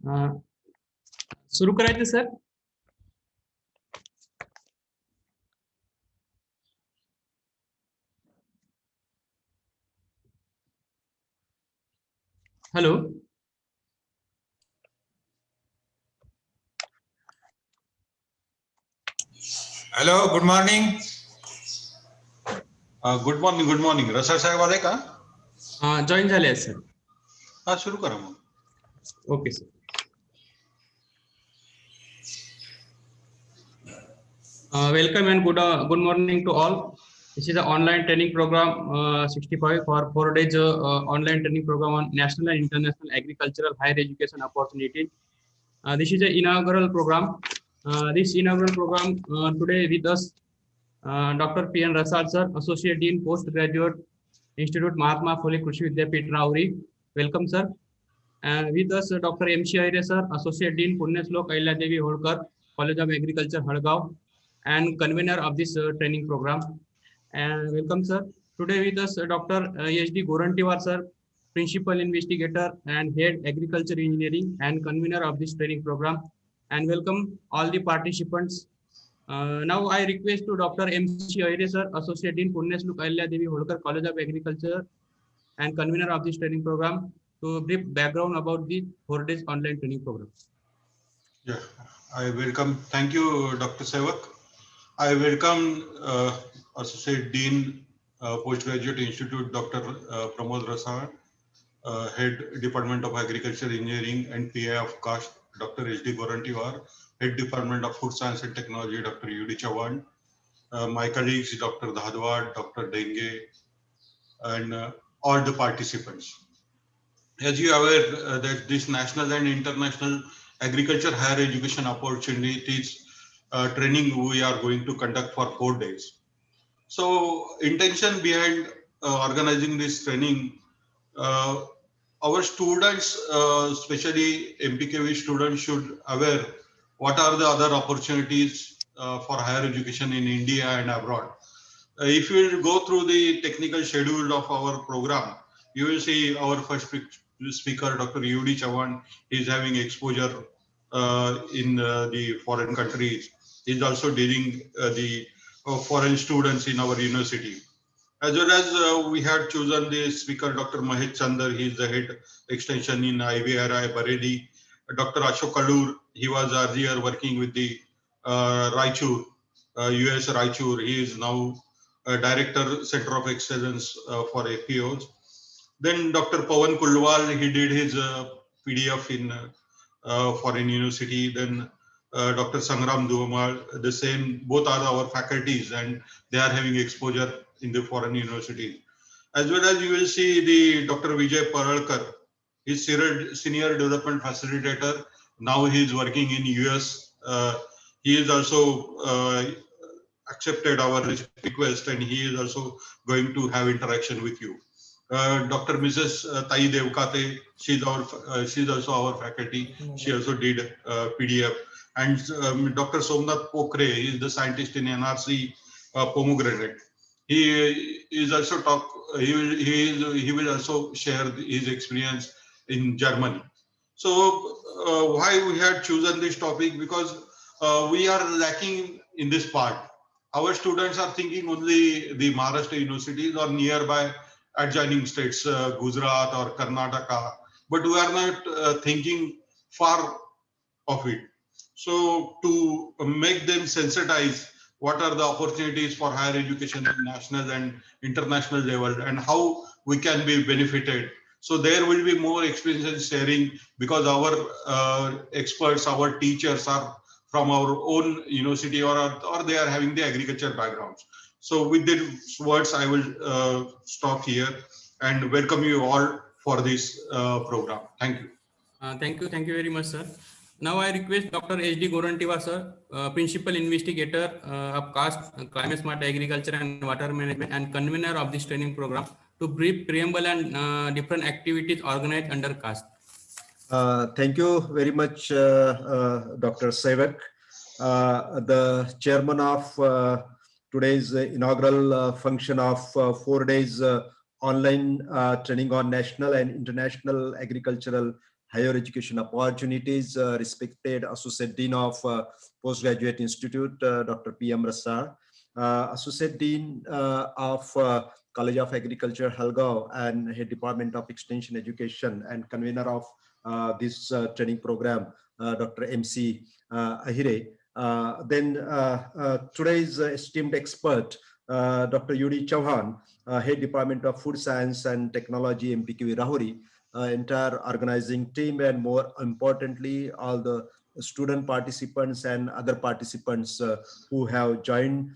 सुरू करायचं सर. Hello. Hello, good morning. Good morning. Good morning. Rasal साहेब आले का? जॉईन झाले आहेत सर. हा, सुरू करा मग. Okay sir. Welcome and good morning to all. This is an online training program 65 for 4 days online training program on national and international agricultural higher education opportunity. This is an inaugural program. This inaugural program today with us Dr. P. N. Rasal sir, Associate Dean Postgraduate Institute Mahatma Phule Krishi Vidyapith Rauri. Welcome sir. With us Dr. M. C. Aire sir, Associate Dean Punyashlok Ahilyadevi Holkar, College of Agriculture, Hadgaon, and convener of this training program. And welcome sir. Today with us Dr. H.D. Gorantiwar sir, Principal Investigator and Head Agriculture Engineering and convener of this training program. And welcome all the participants. Now I request to Dr. M. C. Aire sir, Associate Dean Punyashlok Ahilyadevi Holkar, College of Agriculture and convener of this training program, to brief background about the 4 days online training program. Yeah, I welcome. Thank you, Dr. Sevak. I welcome Associate Dean Postgraduate Institute, Dr. Pramod Rasal, Head Department of Agriculture Engineering and PA of CAST, Dr. H.D. Gorantiwar, Head Department of Food Science and Technology, Dr. U.D. Chavan, my colleagues, Dr. Dhadwad, Dr. Denge, and all the participants. As you are aware that this national and international agriculture higher education opportunities training we are going to conduct for 4 days. So intention behind organizing this training, our students, especially MPKV students, should aware what are the other opportunities for higher education in India and abroad. If you go through the technical schedule of our program, you will see our first speaker, Dr. U.D. Chavan, is having exposure in the foreign countries. He's also dealing the foreign students in our university. As well as we had chosen the speaker, Dr. Mahesh Chandar. He is the head extension in IVRI Bareilly. Dr. Ashok Kalur, he was earlier working with the Raichur, US Raichur. He is now Director, Center of Excellence for APOs. Then Dr. Pawan Kulwal, he did his PDF in foreign university. Then Dr. Sangram Duhamal, the same, both are our faculties and they are having exposure in the foreign universities. As well as you will see the Dr. Vijay Paralkar, he's Senior Development Facilitator. Now he is working in US. He is also accepted our request and he is also going to have interaction with you. Dr. Mrs. Tai Devkate, she's also our faculty. She also did PDF. And Dr. Somnath Pokhre is the scientist in NRC Pomegranate. He is also he will also share his experience in Germany. So why we had chosen this topic? Because we are lacking in this part. Our students are thinking only the Maharashtra universities or nearby adjoining states, Gujarat or Karnataka, but we are not thinking far of it. So to make them sensitize what are the opportunities for higher education at national and international level and how we can be benefited. So there will be more experience sharing because our experts, our teachers are from our own university or they are having the agriculture backgrounds. So with these words, I will stop here and welcome you all for this program. Thank you. Thank you very much, sir. Now I request Dr. H.D. Gorantiwar, sir, Principal Investigator of CAST, Climate Smart Agriculture and Water Management, and convener of this training program, to brief preamble and different activities organized under CAST. Thank you very much, Dr. Sevak, the chairman of today's inaugural function of 4 days online training on national and international agricultural higher education opportunities, respected Associate Dean of Postgraduate Institute, Dr. P.M. Rassar, Associate Dean of College of Agriculture, Halgaon, and Head Department of Extension Education and convener of this training program, Dr. M.C. Ahire. Then today's esteemed expert, Dr. Yuri Chauhan, Head Department of Food Science and Technology, MPQV Rahuri, entire organizing team, and more importantly, all the student participants and other participants who have joined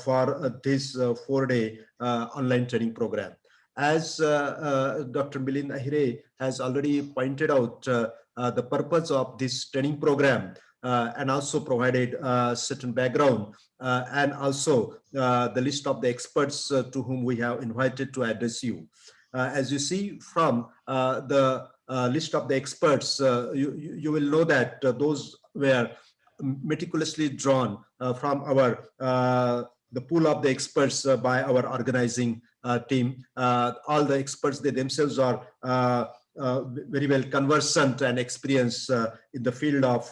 for this 4-day online training program. As Dr. Milind Ahire has already pointed out, the purpose of this training program and also provided certain background and also the list of the experts to whom we have invited to address you. As you see from the list of the experts, you will know that those were meticulously drawn from our the pool of the experts by our organizing team. All the experts, they themselves are very well conversant and experienced in the field of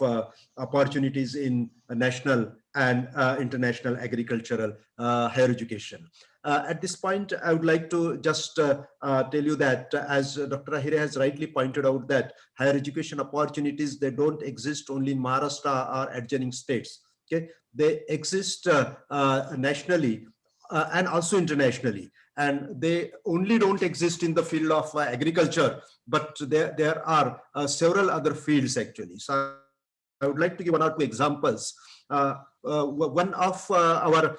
opportunities in national and international agricultural higher education. At this point, I would like to just tell you that as Dr. Ahire has rightly pointed out, that higher education opportunities, they don't exist only in Maharashtra or adjoining states. Okay, they exist nationally and also internationally, and they only don't exist in the field of agriculture, but there are several other fields actually. So I would like to give one or two examples. One of our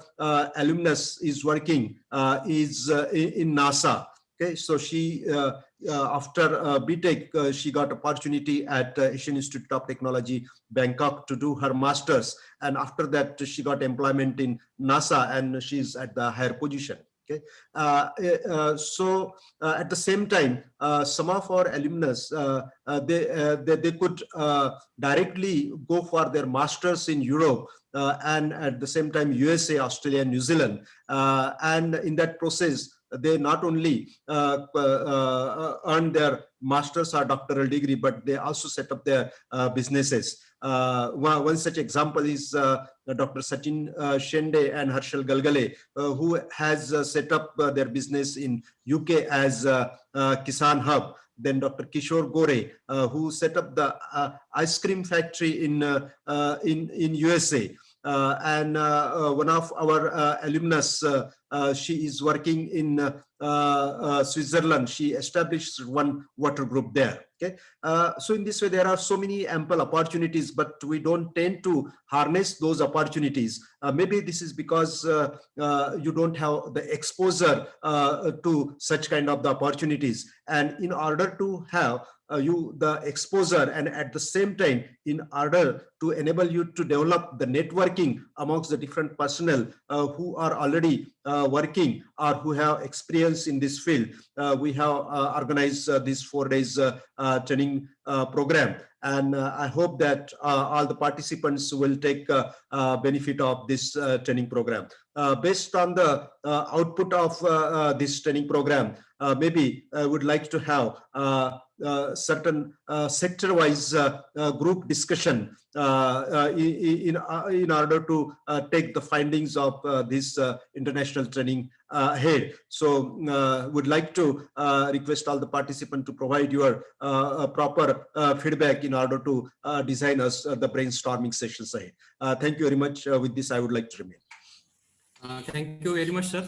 alumnus is working in NASA. Okay, so she after BTech, she got opportunity at Asian Institute of Technology, Bangkok, to do her masters, and after that she got employment in NASA, and she's at the higher position. Okay, so at the same time, some of our alumnus, they could directly go for their masters in Europe and at the same time USA, Australia, New Zealand, and in that process they not only earn their master's or doctoral degree, but they also set up their businesses. One such example is Dr. Sachin Shende and Harshal Galgale, who has set up their business in UK as Kisan Hub. Then Dr. Kishore Gore, who set up the ice cream factory in USA. And one of our alumnus, she is working in Switzerland. She established one water group there. Okay, so in this way, there are so many ample opportunities, but we don't tend to harness those opportunities. Maybe this is because you don't have the exposure to such kind of the opportunities. And in order to have the exposure, and at the same time, in order to enable you to develop the networking amongst the different personnel who are already working or who have experience in this field, we have organized this 4 days training program. And I hope that all the participants will take benefit of this training program. Based on the output of this training program, maybe I would like to have certain sector-wise group discussion in order to take the findings of this international training ahead. So would like to request all the participants to provide your proper feedback in order to design us the brainstorming sessions ahead. Thank you very much. With this, I would like to remain. Thank you very much, sir.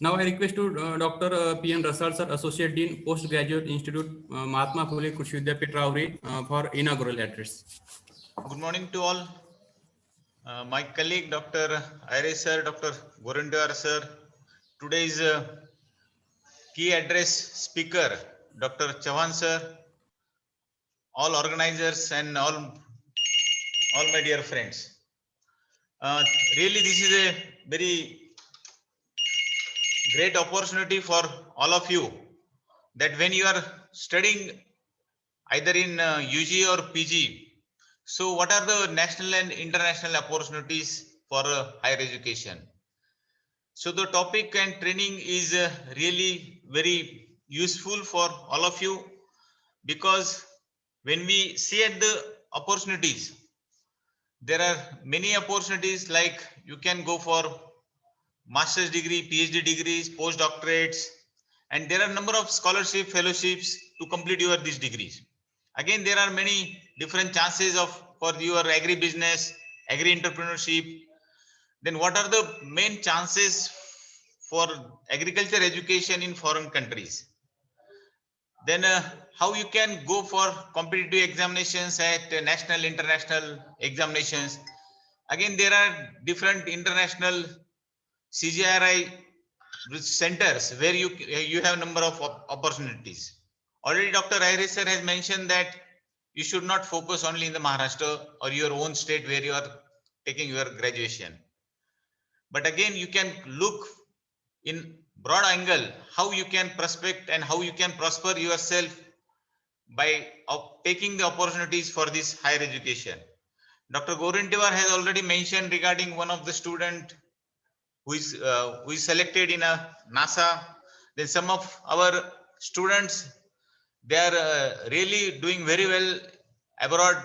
Now I request to Dr. P.M. Rassar, sir, Associate Dean, Postgraduate Institute, Mahatma Phule Krishi Vidyapith Rahuri, for inaugural address. Good morning to all. My colleague, Dr. Ahire sir, Dr. Gorendwar sir, today's key address speaker, Dr. Chauhan sir, all organizers and all my dear friends. Really, this is a very great opportunity for all of you, that when you are studying either in UG or PG, so what are the national and international opportunities for higher education? So the topic and training is really very useful for all of you, because when we see at the opportunities, there are many opportunities, like you can go for master's degree, PhD degrees, postdoctorates, and there are number of scholarship fellowships to complete your these degrees. Again, there are many different chances of for your agri business, agri entrepreneurship. Then what are the main chances for agriculture education in foreign countries? Then how you can go for competitive examinations at national, international examinations. Again, there are different international CGRI centers where you have number of opportunities. Already Dr. Iris sir has mentioned that you should not focus only in the Maharashtra or your own state where you are taking your graduation. But again, you can look in broad angle how you can prospect and how you can prosper yourself by taking the opportunities for this higher education. Dr. Gorintiwar has already mentioned regarding one of the student who is selected in a NASA. Then some of our students, they are really doing very well abroad,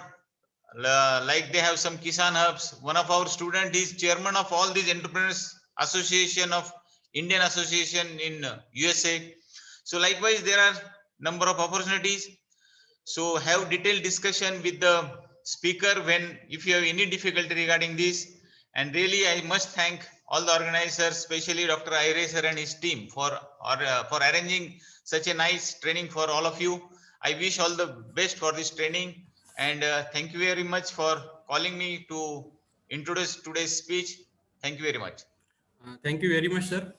like they have some Kisan hubs. One of our student is chairman of all these entrepreneurs association of Indian Association in USA. So likewise, there are number of opportunities. So have detailed discussion with the speaker when if you have any difficulty regarding this. And really, I must thank all the organizers, especially Dr. Iris and his team for arranging such a nice training for all of you. I wish all the best for this training, and thank you very much for calling me to introduce today's speech. Thank you very much. Thank you very much, sir.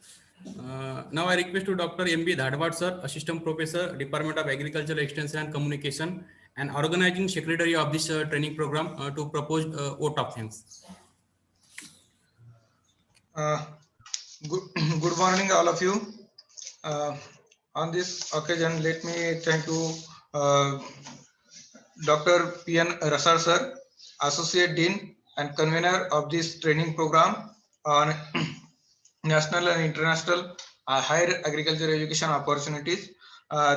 Now I request to Dr. M.B. Dhadwad, sir, Assistant Professor, Department of Agricultural Extension and Communication, and Organizing Secretary of this training program to propose vote of thanks. Good morning, all of you. On this occasion, let me thank you, Dr. P.N. Rasar, sir, Associate Dean and Convener of this training program on national and international higher agriculture education opportunities.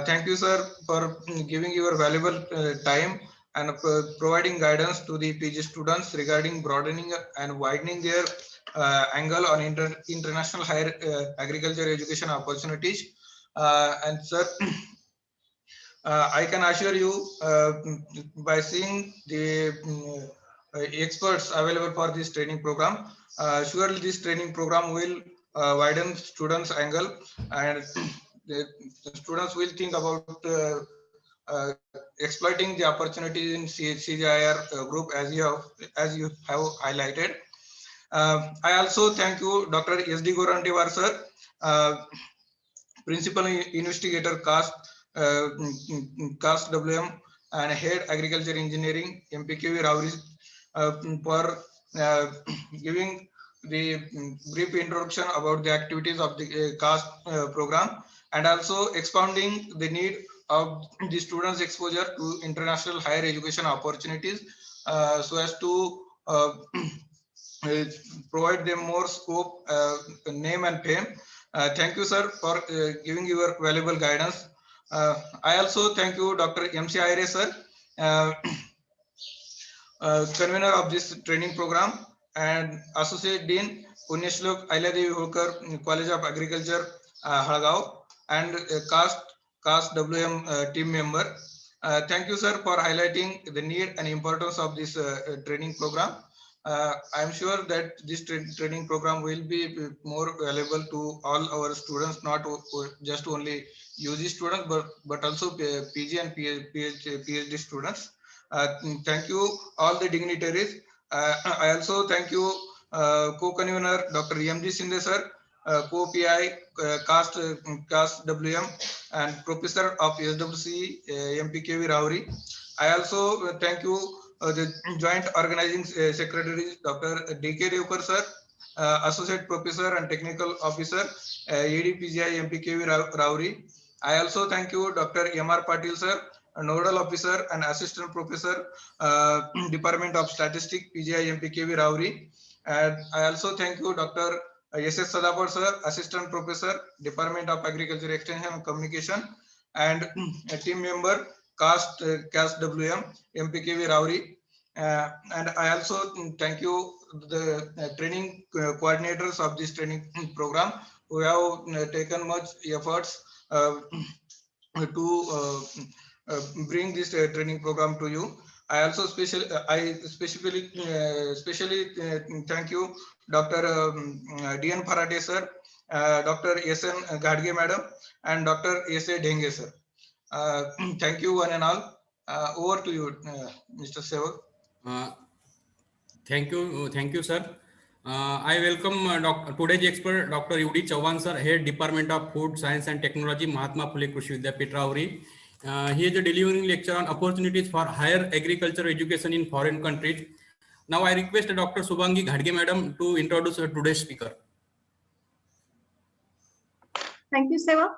Thank you, sir, for giving your valuable time and providing guidance to the PG students regarding broadening and widening their angle on international higher agriculture education opportunities. And sir, I can assure you by seeing the experts available for this training program, surely this training program will widen students' angle, and the students will think about exploiting the opportunities in CGIAR group as you have highlighted. I also thank you, Dr. S.D. Gorintiwar, sir, Principal Investigator CAST WM and Head Agriculture Engineering MPKV Rauri, for giving the brief introduction about the activities of the CAST program, and also expounding the need of the students' exposure to international higher education opportunities so as to provide them more scope, name and fame. Thank you, sir, for giving your valuable guidance. I also thank you, Dr. M.C. Aire, sir, convener of this training program, and Associate Dean, Punyashlok Ahilyadevi Holkar, College of Agriculture, Halgaon, and CAST WM team member. Thank you, sir, for highlighting the need and importance of this training program. I am sure that this training program will be more valuable to all our students, not just only UG students, but also PG and PhD students. Thank you, all the dignitaries. I also thank you, co-convener Dr. M.G. Sinde, sir, co-PI, CAST WM, and Professor of SWC, MPKV Rauri. I also thank you, the Joint Organizing Secretary, Dr. D.K. Devkar, sir, Associate Professor and Technical Officer, EDPGI MPKV Rauri. I also thank you, Dr. M.R. Patil, sir, Nodal Officer and Assistant Professor, Department of Statistics, PGI MPKV Rauri. And I also thank you, Dr. S.S. Sadapur, sir, Assistant Professor, Department of Agriculture Extension and Communication, and a team member, CAST WM, MPKV Rauri. And I also thank you the training coordinators of this training program who have taken much efforts to bring this training program to you. I also specially thank you Dr. DN Farate sir, Dr. SN Gadge madam, and Dr. SA Dhenge sir. Thank you one and all. Over to you, Mr. Sevak. Thank you, sir. I welcome today's expert, Dr. UD Chauhan, sir, Head Department of Food Science and Technology, Mahatma Phule Krishi Vidyapit Rauri. He is delivering lecture on opportunities for higher agriculture education in foreign countries. Now I request Dr. Subhangi Ghadge madam to introduce today's speaker. Thank you, Seva.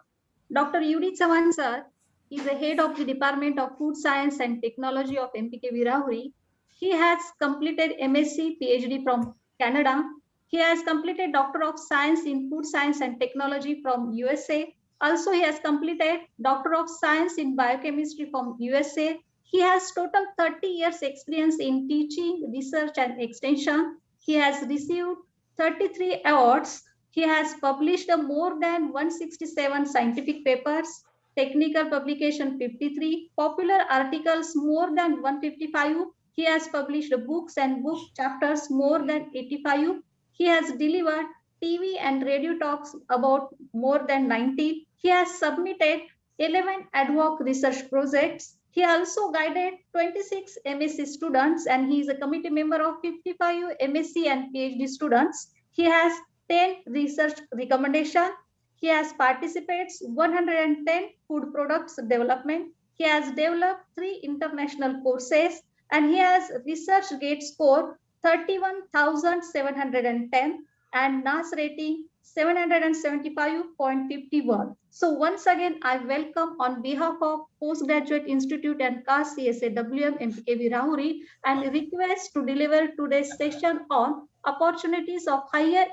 Dr. UD Chauhan, sir, is the head of the Department of Food Science and Technology of MPKV Rauri. He has completed MSc, PhD from Canada. He has completed Doctor of Science in Food Science and Technology from USA. Also, he has completed Doctor of Science in Biochemistry from USA. He has total 30 years experience in teaching, research and extension. He has received 33 awards. He has published more than 167 scientific papers, technical publication 53, popular articles more than 155. He has published books and book chapters more than 85. He has delivered TV and radio talks about more than 90. He has submitted 11 ad hoc research projects. He also guided 26 MSc students, and he is a committee member of 55 MSc and PhD students. He has 10 research recommendations. He has participated 110 food products development. He has developed 3 international courses, and he has research gate score 31,710 and NAS rating 775.51. So once again, I welcome on behalf of Postgraduate Institute and CAST CSAWM MPKV Rauri and request to deliver today's session on opportunities of higher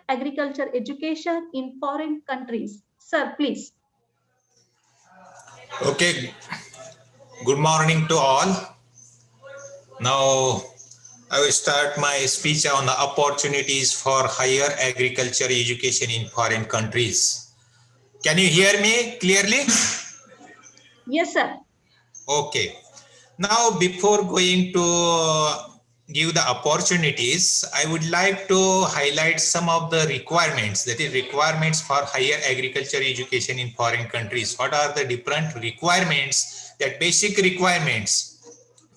agriculture education in foreign countries. Sir, please. Okay. Good morning to all. Now, I will start my speech on the opportunities for higher agriculture education in foreign countries. Can you hear me clearly? Yes, sir. Okay. Now, before going to give the opportunities, I would like to highlight some of the requirements, that is requirements for higher agriculture education in foreign countries. What are the different requirements, that basic requirements?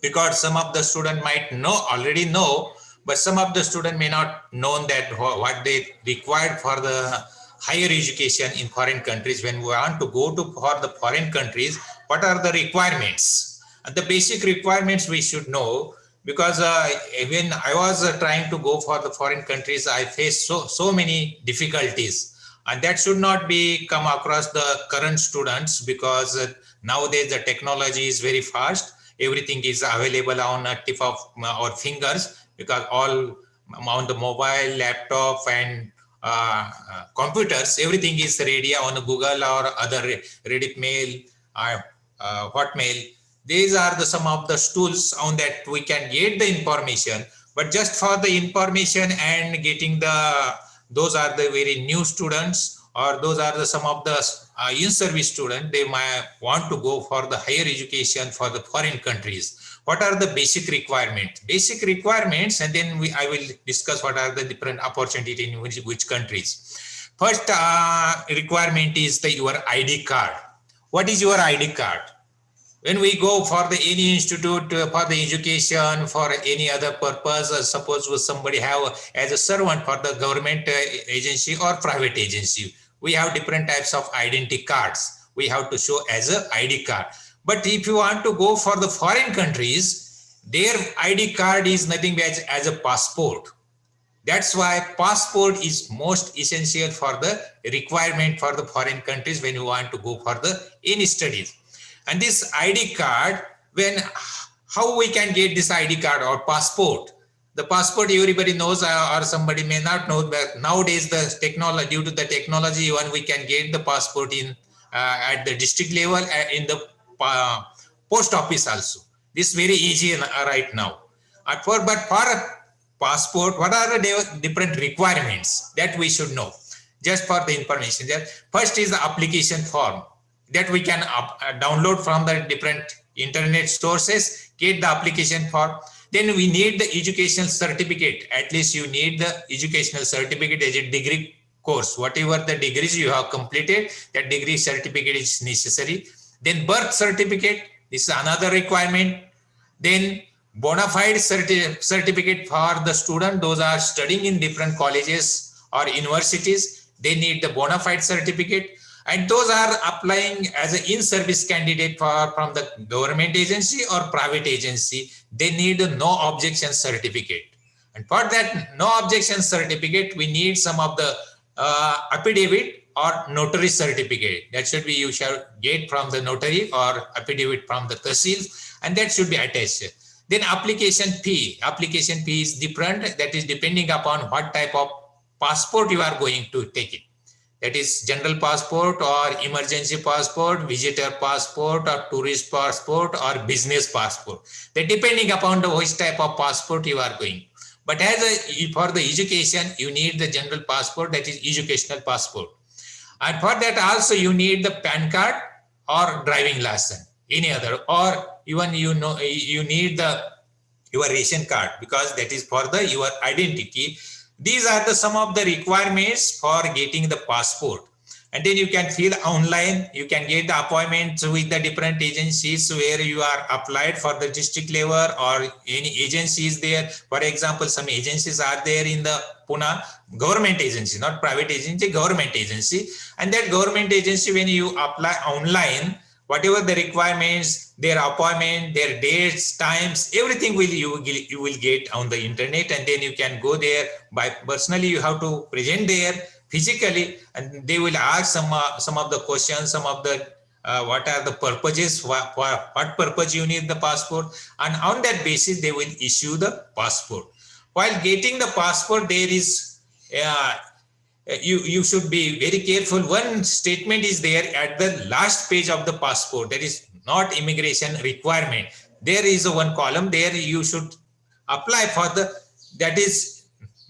Because some of the student might already know, but some of the student may not know that what they required for the higher education in foreign countries. When we want to go for the foreign countries, what are the requirements? And the basic requirements we should know, because when I was trying to go for the foreign countries, I faced so many difficulties, and that should not be come across the current students, because nowadays the technology is very fast. Everything is available on a tip of our fingers, because all on the mobile, laptop and computers, everything is ready on Google or other Reddit mail, Hotmail. These are some of the tools on that we can get the information. But just for the information and getting those are the very new students, or those are some of the in-service students, they might want to go for the higher education for the foreign countries. What are the basic requirements? Basic requirements, and then I will discuss what are the different opportunities in which countries. First requirement is your ID card. What is your ID card? When we go for any institute for the education, for any other purpose, suppose somebody have as a servant for the government agency or private agency, we have different types of identity cards. We have to show as a ID card. But if you want to go for the foreign countries, their ID card is nothing but as a passport. That's why passport is most essential for the requirement for the foreign countries when you want to go for the any studies. And this ID card, how we can get this ID card or passport? The passport everybody knows, or somebody may not know, but nowadays the technology, due to the technology, even we can get the passport in at the district level, in the post office also. This is very easy right now. But for passport, what are the different requirements that we should know? Just for the information, first is the application form that we can download from the different internet sources, get the application form. Then we need the educational certificate. At least you need the educational certificate as a degree course. Whatever the degrees you have completed, that degree certificate is necessary. Then birth certificate, this is another requirement. Then bona fide certificate for the student, those are studying in different colleges or universities, they need the bona fide certificate. And those are applying as an in-service candidate from the government agency or private agency, they need a no objection certificate. And for that no objection certificate, we need some of the affidavit or notary certificate. That should be, you shall get from the notary or affidavit from the tahsil, and that should be attached. Then application fee. Application fee is different. That is depending upon what type of passport you are going to take it. That is general passport or emergency passport, visitor passport or tourist passport or business passport. That depending upon the which type of passport you are going. But for the education, you need the general passport, that is educational passport. And for that also you need the PAN card or driving license, any other, or even you need your ration card, because that is for your identity. These are some of the requirements for getting the passport. And then you can fill online, you can get the appointments with the different agencies where you are applied for the district level or any agencies there. For example, some agencies are there in the Pune, government agency, not private agency, government agency. And that government agency, when you apply online, whatever the requirements, their appointment, their dates, times, everything you will get on the internet, and then you can go there by personally. You have to present there physically, and they will ask some of the questions, some of the what are the purposes, what purpose you need the passport, and on that basis they will issue the passport. While getting the passport, there is you should be very careful. One statement is there at the last page of the passport, that is not immigration requirement. There is one column there, you should apply for that is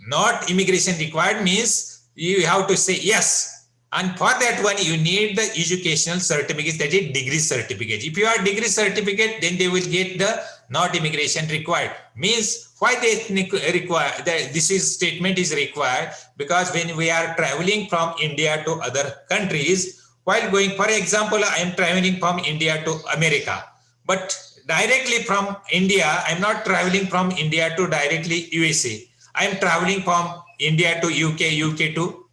not immigration required, means you have to say yes. And for that one, you need the educational certificate, that is degree certificate. If you are degree certificate, then they will get the not immigration required. Means why they require that this statement is required, because when we are traveling from India to other countries, while going, for example, I am traveling from India to America, but directly from India, I am not traveling from India to directly USA. I am traveling from India to UK to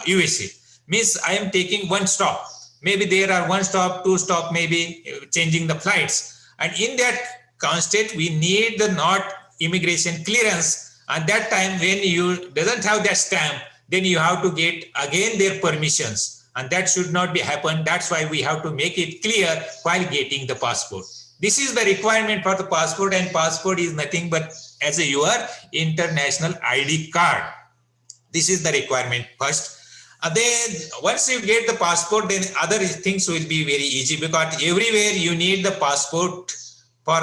USA. Means I am taking one stop. Maybe there are one stop, two stop, maybe changing the flights. And in that constant, we need the not immigration clearance. At that time, when you doesn't have that stamp, then you have to get again their permissions. And that should not be happen. That's why we have to make it clear while getting the passport. This is the requirement for the passport, and passport is nothing but as your international ID card. This is the requirement first. Then once you get the passport, then other things will be very easy, because everywhere you need the passport for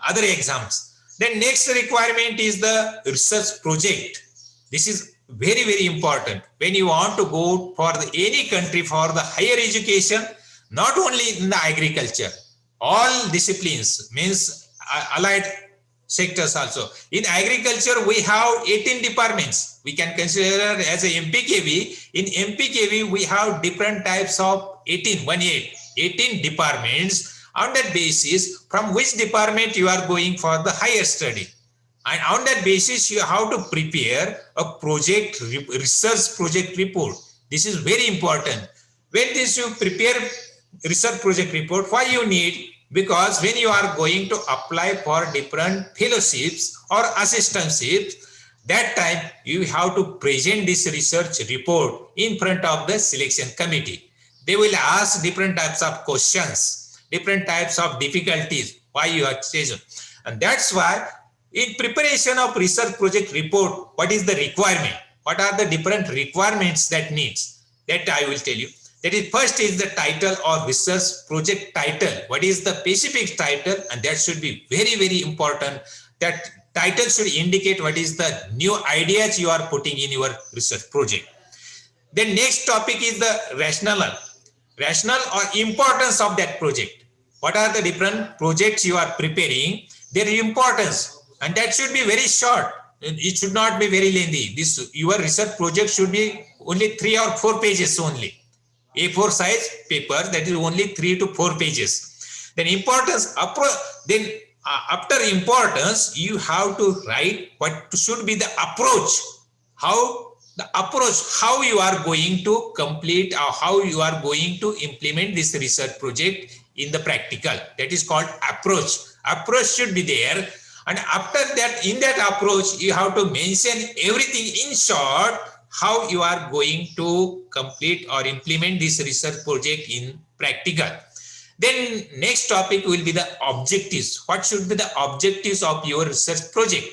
other exams. Then next requirement is the research project. This is very, very important. When you want to go for any country for the higher education, not only in the agriculture, all disciplines, means allied sectors also. In agriculture, we have 18 departments. We can consider as a MPKV. In MPKV, we have different types of 18 departments. On that basis, from which department you are going for the higher study. And on that basis, you have to prepare a research project report. This is very important. When you prepare research project report, why you need? Because when you are going to apply for different fellowships or assistantships, that time you have to present this research report in front of the selection committee. They will ask different types of questions, different types of difficulties, why you are chosen. And that's why in preparation of research project report, what is the requirement? What are the different requirements that needs? That I will tell you. That is, first is the title or research project title. What is the specific title? And that should be very, very important. That title should indicate what is the new ideas you are putting in your research project. Then next topic is the rationale or importance of that project. What are the different projects you are preparing, their importance, and that should be very short. It should not be very lengthy. Your research project should be only 3 or 4 pages only. A4 size paper, that is only 3 to 4 pages. Then importance, after importance, you have to write what should be the approach. How you are going to complete or how you are going to implement this research project in the practical. That is called approach. Approach should be there. And after that, in that approach, you have to mention everything in short, how you are going to complete or implement this research project in practical. Then next topic will be the objectives. What should be the objectives of your research project?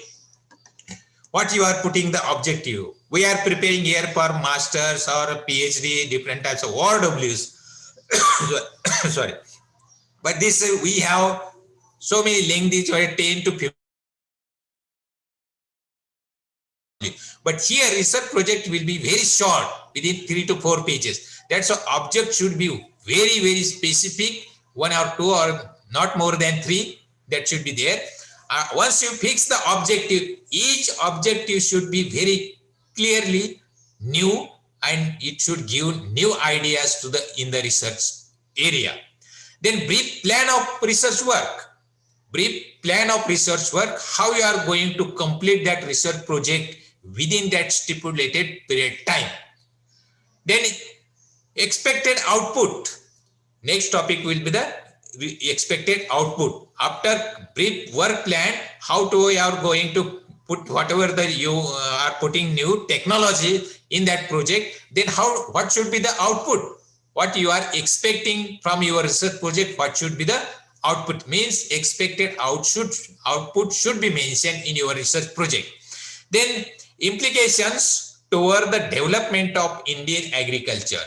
What you are putting the objective? We are preparing here for masters or PhD, different types of ORWs. Sorry. But this we have so many lengthy, 10 to 15. But here research project will be very short, within 3 to 4 pages. That's why object should be very, very specific, 1 or 2 or not more than 3. That should be there. Once you fix the objective, each objective should be very clearly new, and it should give new ideas to in the research area. Then brief plan of research work. Brief plan of research work, how you are going to complete that research project within that stipulated period time. Then expected output. Next topic will be the expected output. After brief work plan, how you are going to put whatever you are putting new technology in that project, then what should be the output? What you are expecting from your research project, what should be the output? Means expected output should be mentioned in your research project. Then implications toward the development of Indian agriculture.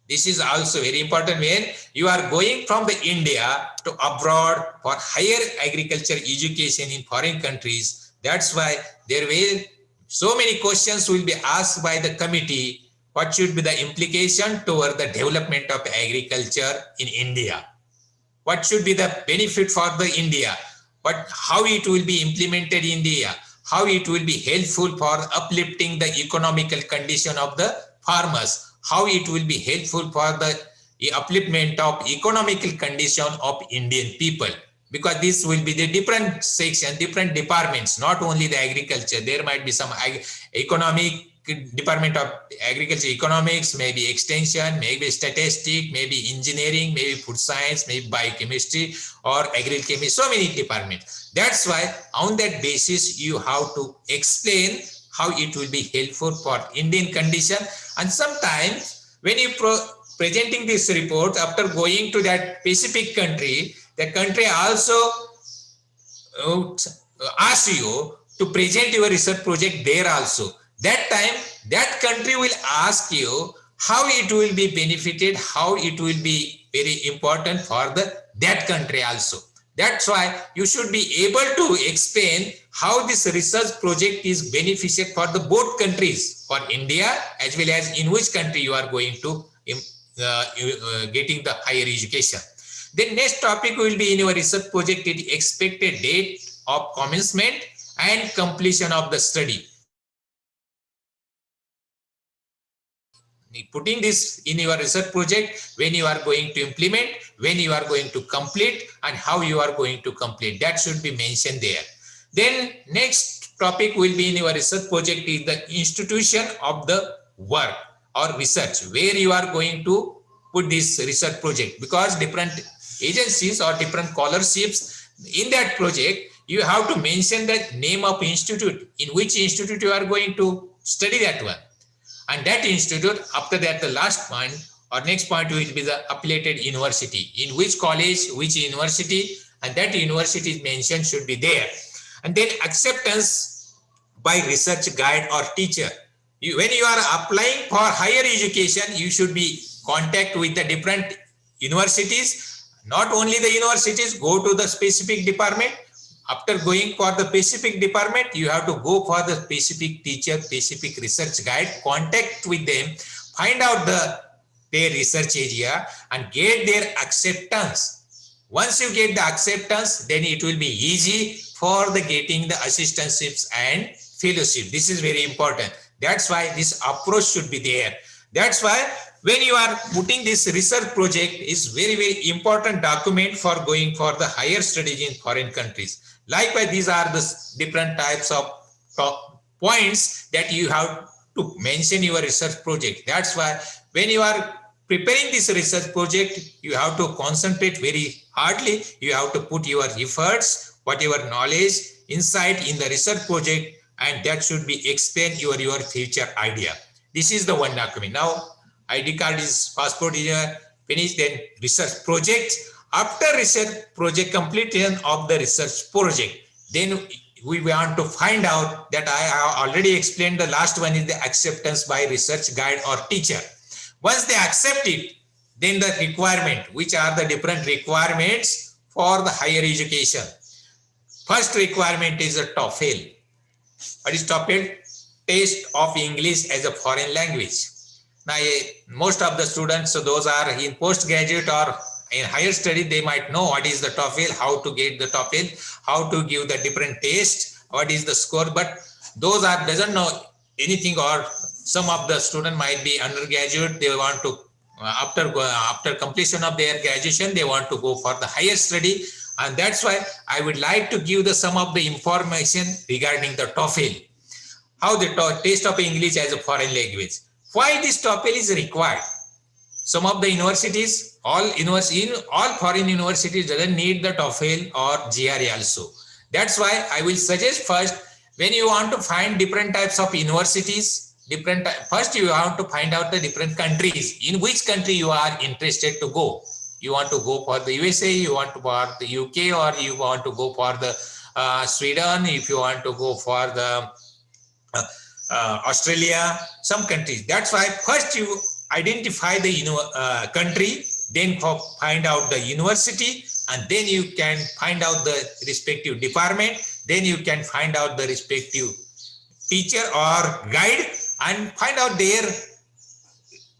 This is also very important when you are going from the India to abroad for higher agriculture education in foreign countries. That's why there will so many questions will be asked by the committee. What should be the implication toward the development of agriculture in India? What should be the benefit for the India? How it will be implemented in India? How it will be helpful for uplifting the economical condition of the farmers? How it will be helpful for the upliftment of economical condition of Indian people? Because this will be the different section, different departments, not only the agriculture. There might be some economic department of agriculture, economics, maybe extension, maybe statistics, maybe engineering, maybe food science, maybe biochemistry or agrochemistry, so many departments. That's why on that basis, you have to explain how it will be helpful for Indian condition. And sometimes when you presenting this report, after going to that specific country, the country also asks you to present your research project there also. That time, that country will ask you how it will be benefited, how it will be very important for that country also. That's why you should be able to explain how this research project is beneficial for the both countries, for India as well as in which country you are going to getting the higher education. Then next topic will be in your research project, the expected date of commencement and completion of the study. Putting this in your research project, when you are going to implement, when you are going to complete, and how you are going to complete, that should be mentioned there. Then next topic will be in your research project is the institution of the work or research, where you are going to put this research project, because different agencies or different scholarships in that project, you have to mention the name of institute, in which institute you are going to study that one. And that institute, after that, the last point or next point will be the affiliated university, in which college, which university, and that university is mentioned should be there. And then acceptance by research guide or teacher. When you are applying for higher education, you should be contact with the different universities. Not only the universities, go to the specific department. After going for the specific department, you have to go for the specific teacher, specific research guide, contact with them, find out their research area and get their acceptance. Once you get the acceptance, then it will be easy for the getting the assistantships and fellowship. This is very important. That's why this approach should be there. That's why when you are putting this research project is very, very important document for going for the higher studies in foreign countries. Likewise, these are the different types of points that you have to mention your research project. That's why when you are preparing this research project, you have to concentrate very hardly. You have to put your efforts, whatever knowledge, insight in the research project, and that should be explain your future idea. This is the one document. Now, ID card is, passport is finished, then research project. After research project completion of the research project, then we want to find out that I have already explained the last one is the acceptance by research guide or teacher. Once they accept it, then the requirement, which are the different requirements for the higher education. First requirement is a TOEFL. What is TOEFL? Test of English as a foreign language. Now, most of the students, so those are in postgraduate or in higher study, they might know what is the TOEFL, how to get the TOEFL, how to give the different tests, what is the score. But those are doesn't know anything, or some of the student might be undergraduate. They want to after completion of their graduation, they want to go for the higher study, and that's why I would like to give the some of the information regarding the TOEFL, how the test of English as a foreign language. Why this TOEFL is required? Some of the universities, all foreign universities doesn't need the TOEFL or GRE also. That's why I will suggest first, when you want to find different types of universities, first you want to find out the different countries, in which country you are interested to go. You want to go for the USA, you want to go for the UK, or you want to go for the Sweden, if you want to go for the Australia, some countries. That's why first you identify the country, then find out the university, and then you can find out the respective department, then you can find out the respective teacher or guide, and find out their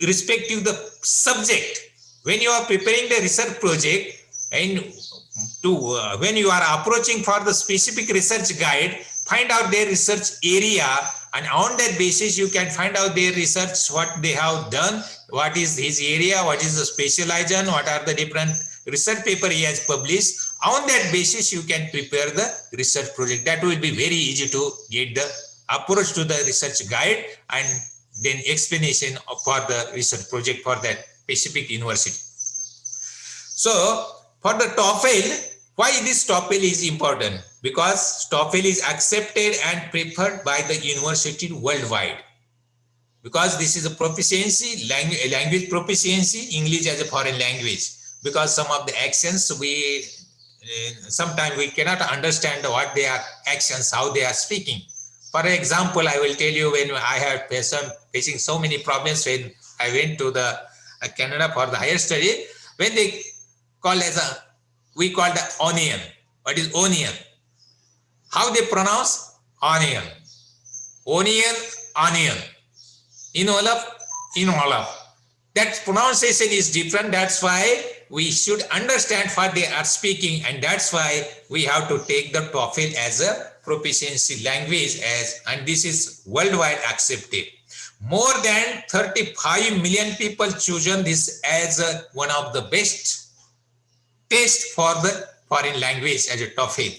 respective the subject. When you are preparing the research project, and when you are approaching for the specific research guide, find out their research area, and on that basis you can find out their research, what they have done, what is his area, what is the specialization, what are the different research paper he has published. On that basis you can prepare the research project. That will be very easy to get the approach to the research guide and then explanation for the research project for that specific university. So for the TOEFL, why this TOEFL is important? Because TOEFL is accepted and preferred by the university worldwide. Because this is a proficiency, language proficiency, English as a foreign language. Because some of the actions sometimes we cannot understand what they are actions, how they are speaking. For example, I will tell you, when I had facing so many problems when I went to the Canada for the higher study, when they call we call the onion. What is onion? How they pronounce onion? Onion, onion. In Olaf. That pronunciation is different. That's why we should understand what they are speaking, and that's why we have to take the TOEFL as a proficiency language, and this is worldwide accepted. More than 35 million people chosen this as one of the best test for the foreign language as a TOEFL.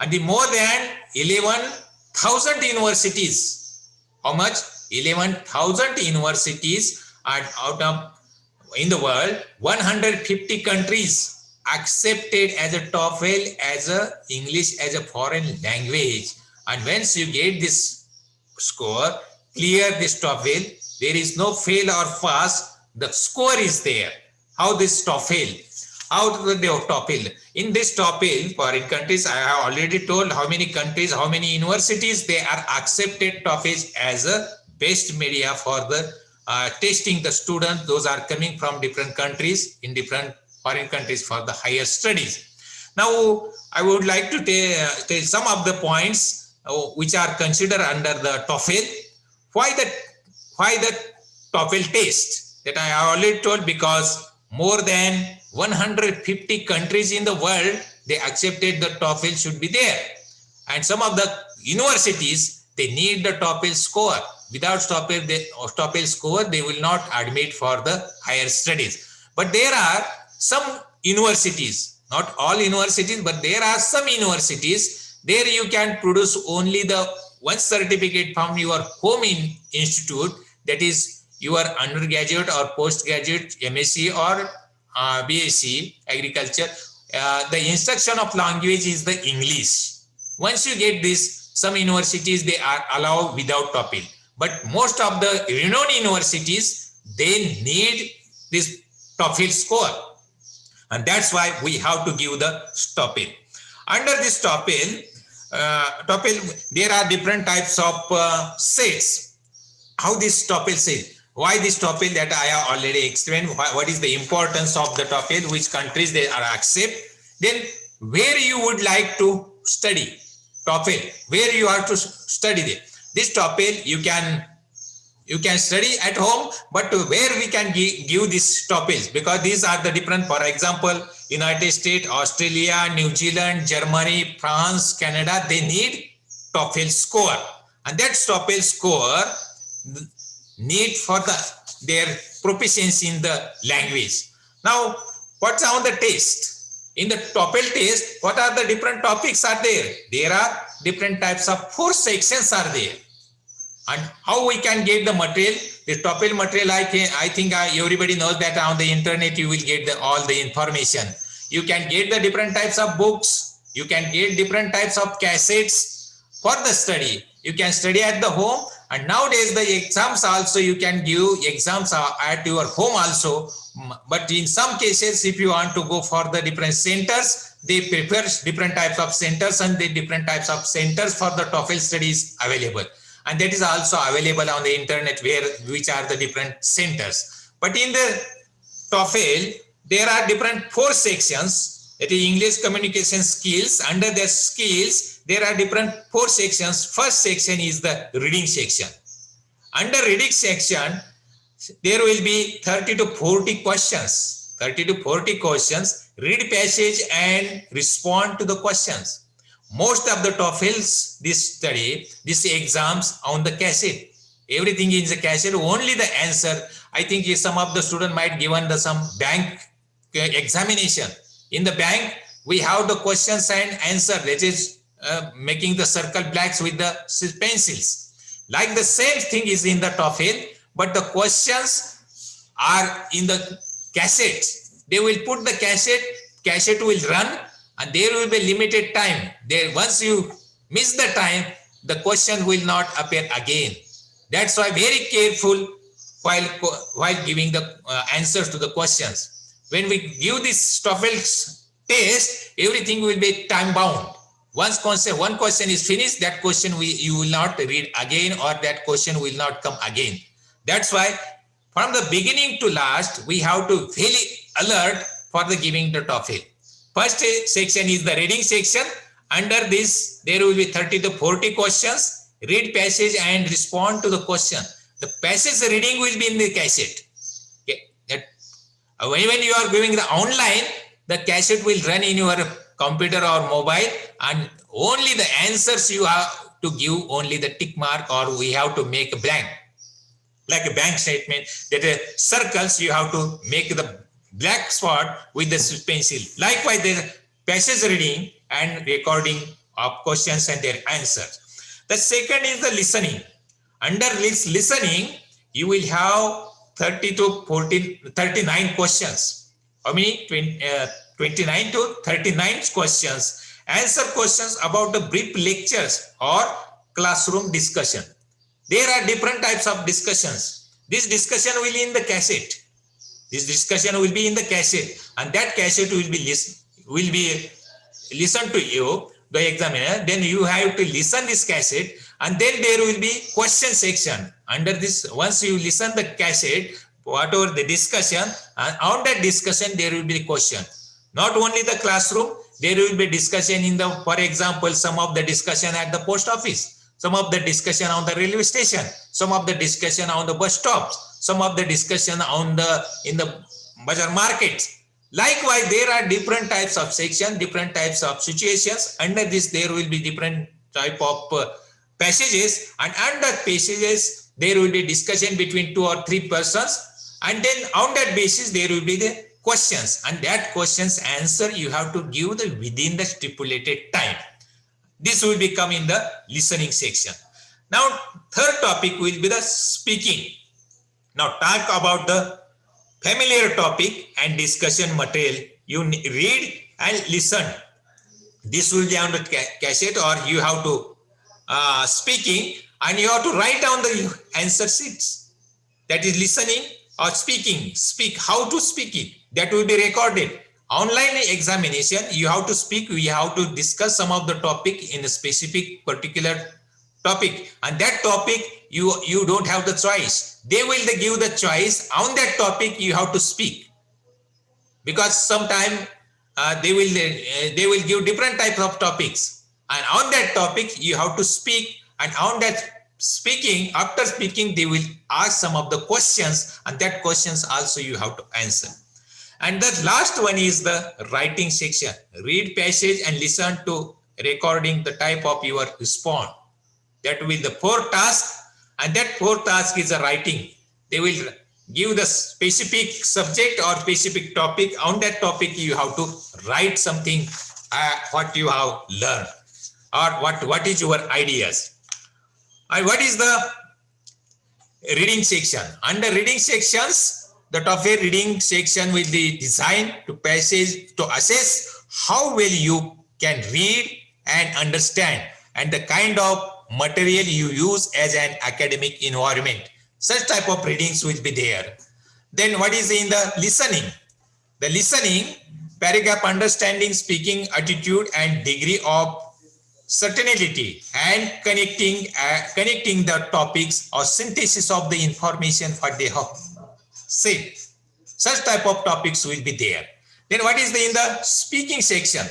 And the more than 11,000 universities. How much? 11,000 universities, and out of in the world, 150 countries accepted as a TOEFL as a English as a foreign language. And once you get this score, clear this TOEFL, there is no fail or pass. The score is there. How this TOEFL? How the TOEFL? In this TOEFL, foreign countries, I have already told how many countries, how many universities they are accepted TOEFL as a best media for the testing the students. Those are coming from different countries, in different foreign countries for the higher studies. Now, I would like to tell some of the points which are considered under the TOEFL. Why the TOEFL test? That I have already told, because more than 150 countries in the world, they accepted the TOEFL should be there. And some of the universities, they need the TOEFL score. Without TOEFL score, they will not admit for the higher studies. But there are some universities, not all universities, but there are some universities, there you can produce only the one certificate from your home institute, that is your undergraduate or postgraduate MSc or BSc agriculture. The instruction of language is the English. Once you get this, some universities, they are allowed without TOEFL. But most of the renowned universities, they need this TOEFL score. And that's why we have to give the TOEFL. Under this TOEFL, there are different types of sets. How this TOEFL set? Why this TOEFL, that I have already explained. What is the importance of the TOEFL, which countries they are accept. Then where you would like to study TOEFL, where you have to study it. This TOEFL you can study at home, but where we can give this TOEFLs, because these are the different, for example, United States, Australia, New Zealand, Germany, France, Canada, they need TOEFL score. And that TOEFL score need for their proficiency in the language. Now, what's on the test? In the TOEFL test, what are the different topics are there? There are different types of 4 sections are there. And how we can get the material? The TOEFL material, I think everybody knows that on the internet you will get all the information. You can get the different types of books. You can get different types of cassettes for the study. You can study at the home. And nowadays the exams also, you can give exams at your home also. But in some cases, if you want to go for the different centers, they prefer different types of centers, and the different types of centers for the TOEFL studies available. And that is also available on the internet, which are the different centers. But in the TOEFL, there are different 4 sections. That is English communication skills. Under the skills, there are different 4 sections. First section is the reading section. Under reading section, there will be 30 to 40 questions. 30 to 40 questions. Read passage and respond to the questions. Most of the TOEFLs, this exams on the cassette. Everything is a cassette, only the answer. I think some of the student might given some bank examination. In the bank, we have the questions and answer, that is making the circle blacks with the pencils. Like the same thing is in the TOEFL, but the questions are in the cassette. They will put the cassette will run, and there will be limited time. There, once you miss the time, the question will not appear again. That's why very careful while giving the answers to the questions. When we give this TOEFL test, everything will be time bound. Once one question is finished, that question you will not read again, or that question will not come again. That's why from the beginning to last, we have to really alert for the giving the TOEFL. First section is the reading section. Under this, there will be 30 to 40 questions. Read passage and respond to the question. The passage reading will be in the cassette. Okay. When you are doing the online, the cassette will run in your computer or mobile, and only the answers you have to give only the tick mark, or we have to make a blank. Like a bank statement, that circles you have to make the black spot with the pencil. Likewise, the passage reading and recording of questions and their answers. The second is the listening. Under this listening, you will have 30 to 39 questions. How many? 29 to 39 questions. Answer questions about the brief lectures or classroom discussion. There are different types of discussions. This discussion will be in the cassette. This discussion will be in the cassette, and that cassette will be listened to you, the examiner. Then you have to listen this cassette, And then there will be question section. Under this, once you listen the cassette, whatever the discussion, and on that discussion, there will be the question. Not only the classroom, there will be discussion in the, for example, some of the discussion at the post office, some of the discussion on the railway station, some of the discussion on the bus stops, some of the discussion on the, in the bazaar markets. Likewise, there are different types of section, different types of situations. Under this, there will be different type of passages, and under passages, there will be discussion between 2 or 3 persons. And then on that basis, there will be the questions, and that questions answer you have to give the within the stipulated time. This will become in the listening section. Now, third topic will be the speaking. Now, talk about the familiar topic and discussion material. You read and listen. This will be on the cassette, or you have to speaking, and you have to write down the answer sheets. That is listening or speaking. Speak, how to speak it. That will be recorded. Online examination, you have to speak, we have to discuss some of the topic in a specific particular topic, and that topic you don't have the choice. They will give the choice. On that topic you have to speak, because sometime they will give different types of topics, and on that topic you have to speak, and on that speaking, after speaking, they will ask some of the questions, and that questions also you have to answer. And the last one is the writing section. Read passage and listen to recording the type of your response. That will be the 4 tasks, and that 4 task is a writing. They will give the specific subject or specific topic. On that topic, you have to write something, what you have learned, or what is your ideas. And what is the reading section? Under reading sections, the topic reading section will be designed to passage to assess how well you can read and understand, and the kind of material you use as an academic environment. Such type of readings will be there. Then what is in the listening? The listening, paragraph understanding, speaking attitude and degree of certainty, and connecting the topics or synthesis of the information what they have said. Such type of topics will be there. Then what is in the speaking section?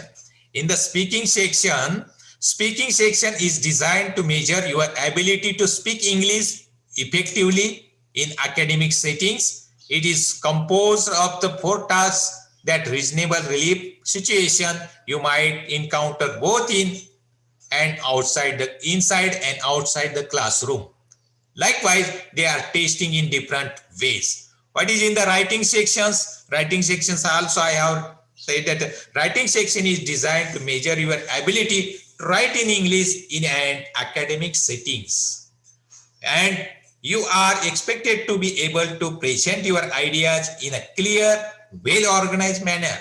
In the speaking section is designed to measure your ability to speak English effectively in academic settings. It is composed of the 4 tasks that reasonable relief situation you might encounter both in and outside inside and outside the classroom. Likewise, they are testing in different ways. What is in the writing sections? Writing sections also I have said that writing section is designed to measure your ability to write in English in an academic settings. And you are expected to be able to present your ideas in a clear, well-organized manner,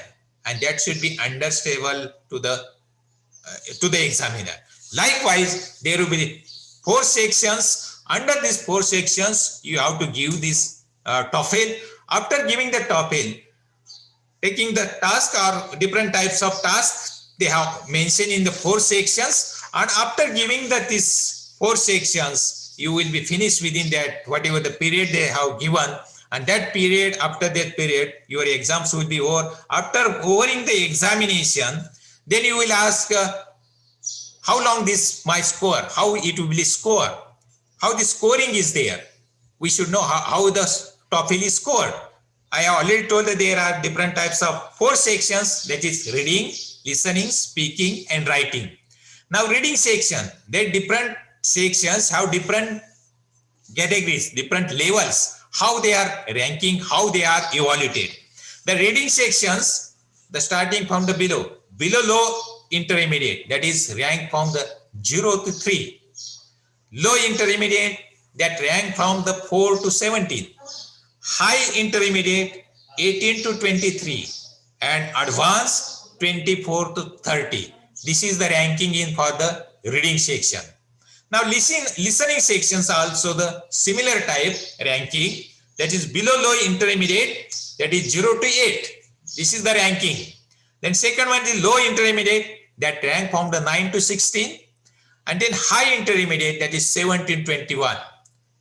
and that should be understandable to the examiner. Likewise, there will be 4 sections. Under these 4 sections, you have to give this TOEFL. After giving the TOEFL, taking the task or different types of tasks, they have mentioned in the 4 sections. And after giving these 4 sections, you will be finished within that, whatever the period they have given. And that period, after that period, your exams will be over. After overing the examination, then you will ask how long this my score, how it will be scored, how the scoring is there. We should know how the TOEFL is scored. I have already told that there are different types of 4 sections, that is reading, listening, speaking, and writing. Now reading section, there different sections have different categories, different levels, how they are ranking, how they are evaluated. The reading sections, the starting from the below low intermediate, that is rank from the 0 to 3. Low intermediate, that rank from the 4 to 17. High intermediate, 18 to 23. And advanced, 24 to 30. This is the ranking in for the reading section. Now listening sections also the similar type ranking, that is below low intermediate, that is 0 to 8. This is the ranking. Then second one is low intermediate, that rank from the 9 to 16. And then high intermediate, that is 17-21.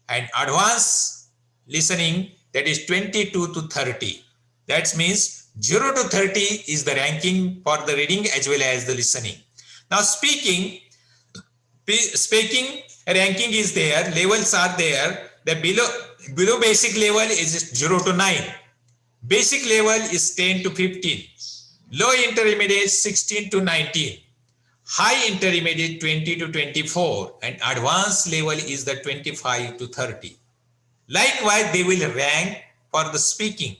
And advanced listening, that is 22 to 30. That means 0 to 30 is the ranking for the reading as well as the listening. Now speaking ranking is there, levels are there. The below basic level is 0 to 9. Basic level is 10 to 15. Low intermediate 16 to 19. High intermediate 20 to 24. And advanced level is the 25 to 30. Likewise, they will rank for the speaking.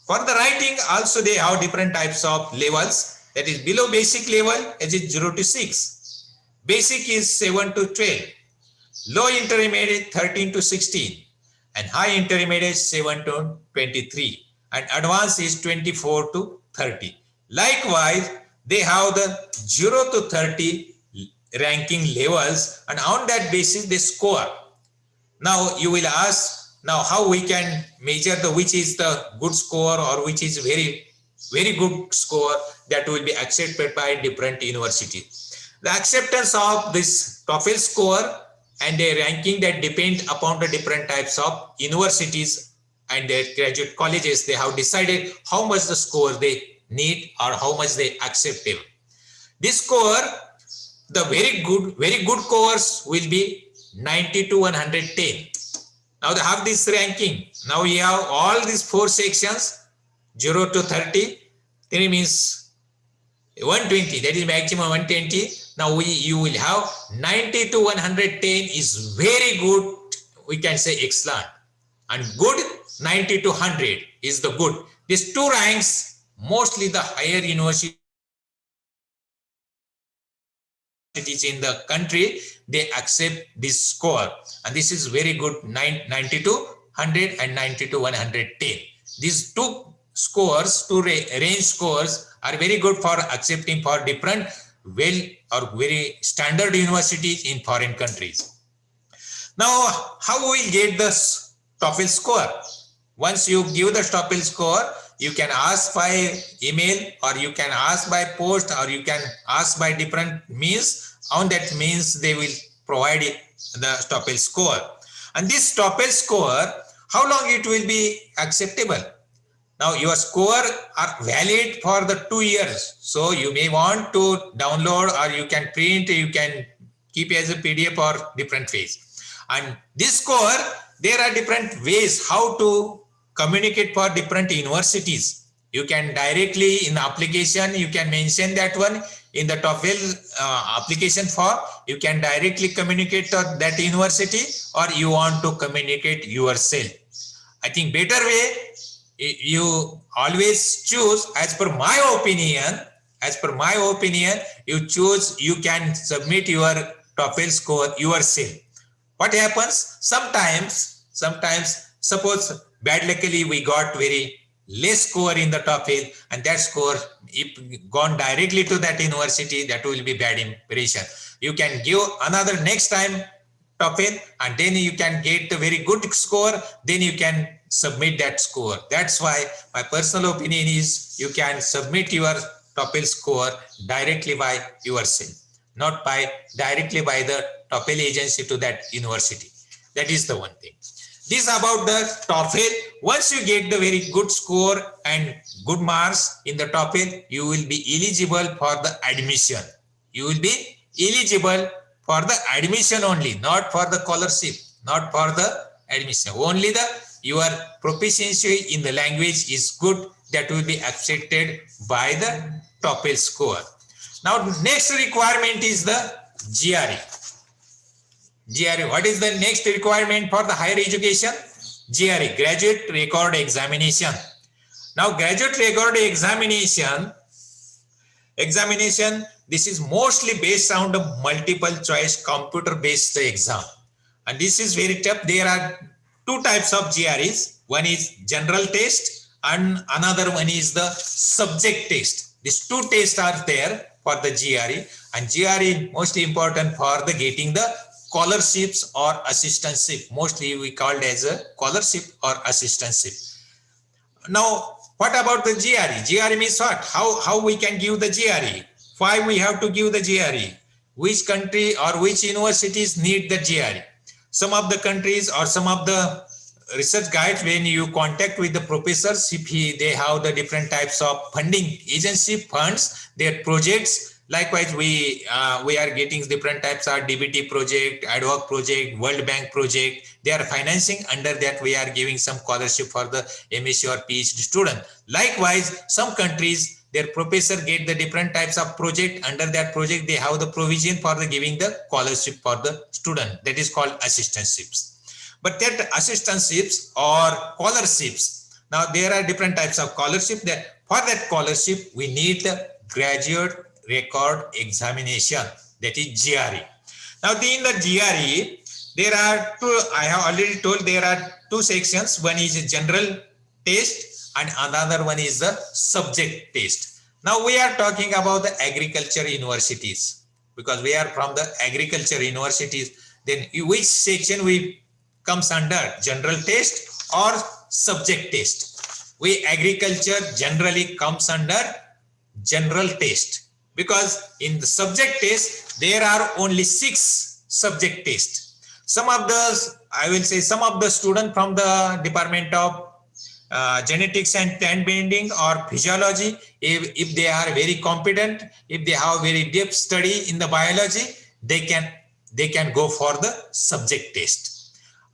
For the writing also they have different types of levels. That is below basic level as is 0 to 6. Basic is 7 to 12. Low intermediate 13 to 16. And high intermediate 7 to 23. And advanced is 24 to 30. Likewise, they have the 0 to 30 ranking levels, and on that basis they score. Now you will ask, now how we can measure the which is the good score or which is very good score that will be accepted by different universities. The acceptance of this TOEFL score and their ranking that depend upon the different types of universities and their graduate colleges. They have decided how much the score they need or how much they acceptable. This score, the very good course will be 90 to 110. Now they have this ranking. Now we have all these 4 sections, 0 to 30. 3 means 120, that is maximum 120. Now you will have 90 to 110 is very good, we can say excellent. And good, 90 to 100 is the good. These 2 ranks, mostly the higher universities in the country, they accept this score. And this is very good, 90 to 100 and 90 to 110. These 2 scores, 2 range scores are very good for accepting for different well or very standard universities in foreign countries. Now, how we will get the TOEFL score? Once you give the TOEFL score, you can ask by email or you can ask by post or you can ask by different means. On that means they will provide the TOEFL score. And this TOEFL score, how long it will be acceptable? Now your score are valid for the 2 years. So you may want to download or you can print, you can keep as a PDF or different ways. And this score, there are different ways how to communicate for different universities. You can directly in the application, you can mention that one in the TOEFL application form. You can directly communicate to that university or you want to communicate yourself. I think better way, you always choose as per my opinion, you choose, you can submit your TOEFL score yourself. What happens? Sometimes suppose bad luckily we got very less score in the TOEFL and that score if gone directly to that university, that will be bad impression. You can give another next time TOEFL and then you can get a very good score, then you can submit that score. That's why my personal opinion is you can submit your TOEFL score directly by yourself, not by directly by the TOEFL agency to that university. That is the one thing. This about the TOEFL. Once you get the very good score and good marks in the TOEFL, you will be eligible for the admission. You will be eligible for the admission only, not for the scholarship, not for the admission. Only the your proficiency in the language is good, that will be accepted by the TOEFL score. Now next requirement is the GRE. GRE, what is the next requirement for the higher education? GRE, Graduate Record Examination. Now graduate record examination, this is mostly based on the multiple choice computer based exam. And this is very tough. There are 2 types of GREs. One is general test and another one is the subject test. These 2 tests are there for the GRE, and GRE mostly important for the getting the scholarships or assistantship. Mostly we called as a scholarship or assistantship. Now, what about the GRE? GRE means what? How we can give the GRE? Why we have to give the GRE? which country or which universities need the GRE. Some of the countries or some of the research guides, when you contact with the professors, if they have the different types of funding agency funds their projects. Likewise, we are getting different types of DBT project, ad hoc project, World Bank project. They are financing. Under that, we are giving some scholarship for the MSc or PhD student. Likewise, some countries, their professor get the different types of project. Under that project, they have the provision for the giving the scholarship for the student. That is called assistantships. But that assistantships or scholarships, now there are different types of scholarship. That for that scholarship, we need the graduate record examination, that is GRE. Now in the GRE, there are two, I have already told there are two sections. One is a general test and another one is the subject test. Now we are talking about the agriculture universities, because we are from the agriculture universities. Then which section we comes under, general test or subject test? We agriculture generally comes under general test, because in the subject test there are only 6 subject tests. Some of the, I will say, some of the students from the Department of Genetics and Plant Breeding or Physiology, if they are very competent, if they have very deep study in the biology, they can go for the subject test.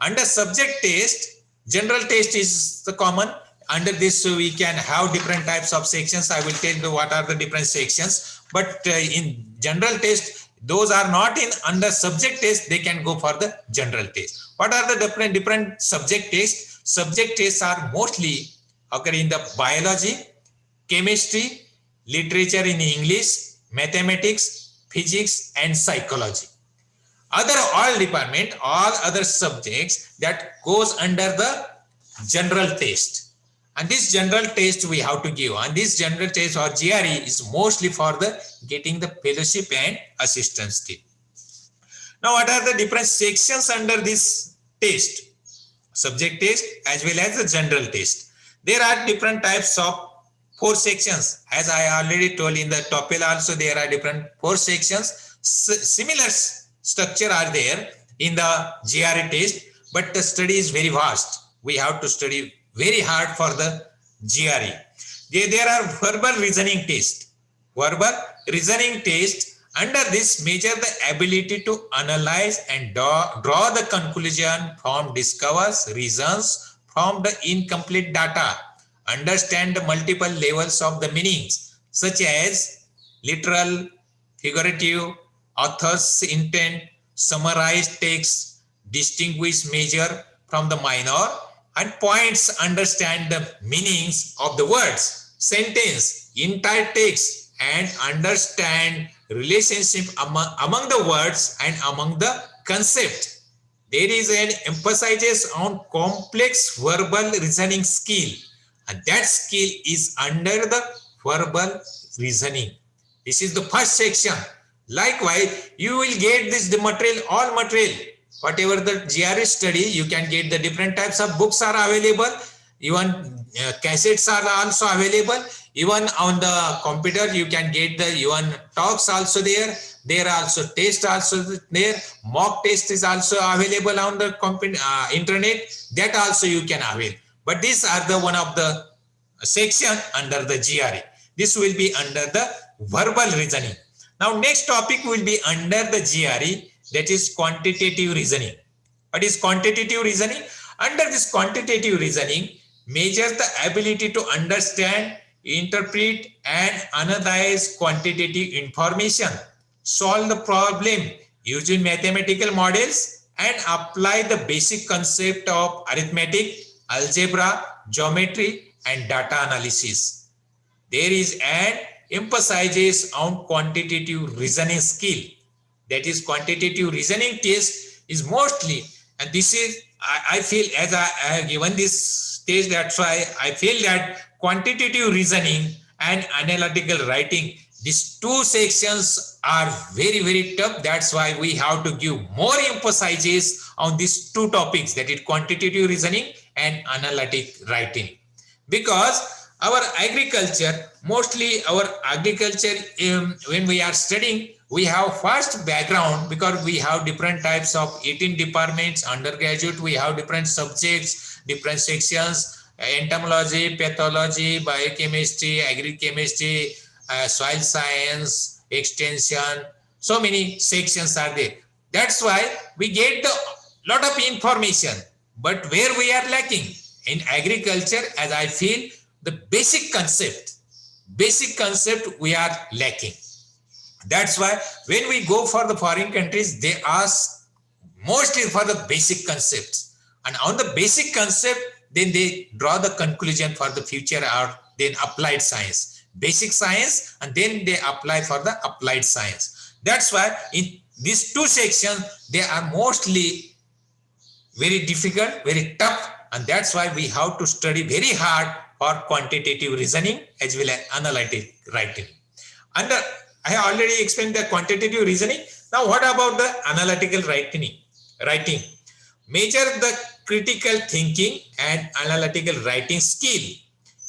Under subject test, general test is the common. Under this, we can have different types of sections. I will tell you what are the different sections. But in general test, those are not in under subject test, they can go for the general test. What are the different subject tests? Subject tests are mostly occur in the biology, chemistry, literature in English, mathematics, physics, and psychology. All department, all other subjects that goes under the general test. And this general test we have to give. And this general test or GRE is mostly for the getting the fellowship and assistance team. Now, what are the different sections under this test? Subject test as well as the general test. There are different types of 4 sections. As I already told in the TOEFL also, there are different 4 sections. Similar structure are there in the GRE test, but the study is very vast. We have to study very hard for the GRE. There are verbal reasoning test. Verbal reasoning test, under this measure the ability to analyze and draw the conclusion from discovers reasons from the incomplete data, understand the multiple levels of the meanings such as literal, figurative, author's intent, summarize text, distinguish major from the minor, and points understand the meanings of the words, sentence, entire text, and understand relationship among the words and among the concept. There is an emphasis on complex verbal reasoning skill, and that skill is under the verbal reasoning. This is the first section. Likewise, you will get this the material, all material. Whatever the GRE study, you can get the different types of books are available. Even cassettes are also available. Even on the computer, you can get the even talks also there. There are also tests also there. Mock test is also available on the internet. That also you can avail. But these are the one of the section under the GRE. This will be under the verbal reasoning. Now next topic will be under the GRE, that is quantitative reasoning. What is quantitative reasoning? Under this quantitative reasoning, measure the ability to understand, interpret, and analyze quantitative information, solve the problem using mathematical models, and apply the basic concept of arithmetic, algebra, geometry, and data analysis. There is an emphasis on quantitative reasoning skill. That is quantitative reasoning test is mostly, and this is, I feel as I have given this test, that's why I feel that quantitative reasoning and analytical writing, these 2 sections are very, very tough. That's why we have to give more emphasis on these 2 topics, that is quantitative reasoning and analytic writing. Because our agriculture, mostly our agriculture, when we are studying, we have first background because we have different types of 18 departments. Undergraduate, we have different subjects, different sections, entomology, pathology, biochemistry, agri-chemistry, soil science, extension. So many sections are there. That's why we get a lot of information. But where we are lacking in agriculture, as I feel, the basic concept we are lacking. That's why when we go for the foreign countries, they ask mostly for the basic concepts, and on the basic concept, then they draw the conclusion for the future or then applied science, basic science, and then they apply for the applied science. That's why in these two sections, they are mostly very difficult, very tough, and that's why we have to study very hard for quantitative reasoning as well as analytic writing. And I have already explained the quantitative reasoning. Now, what about the analytical writing? Measure the critical thinking and analytical writing skill,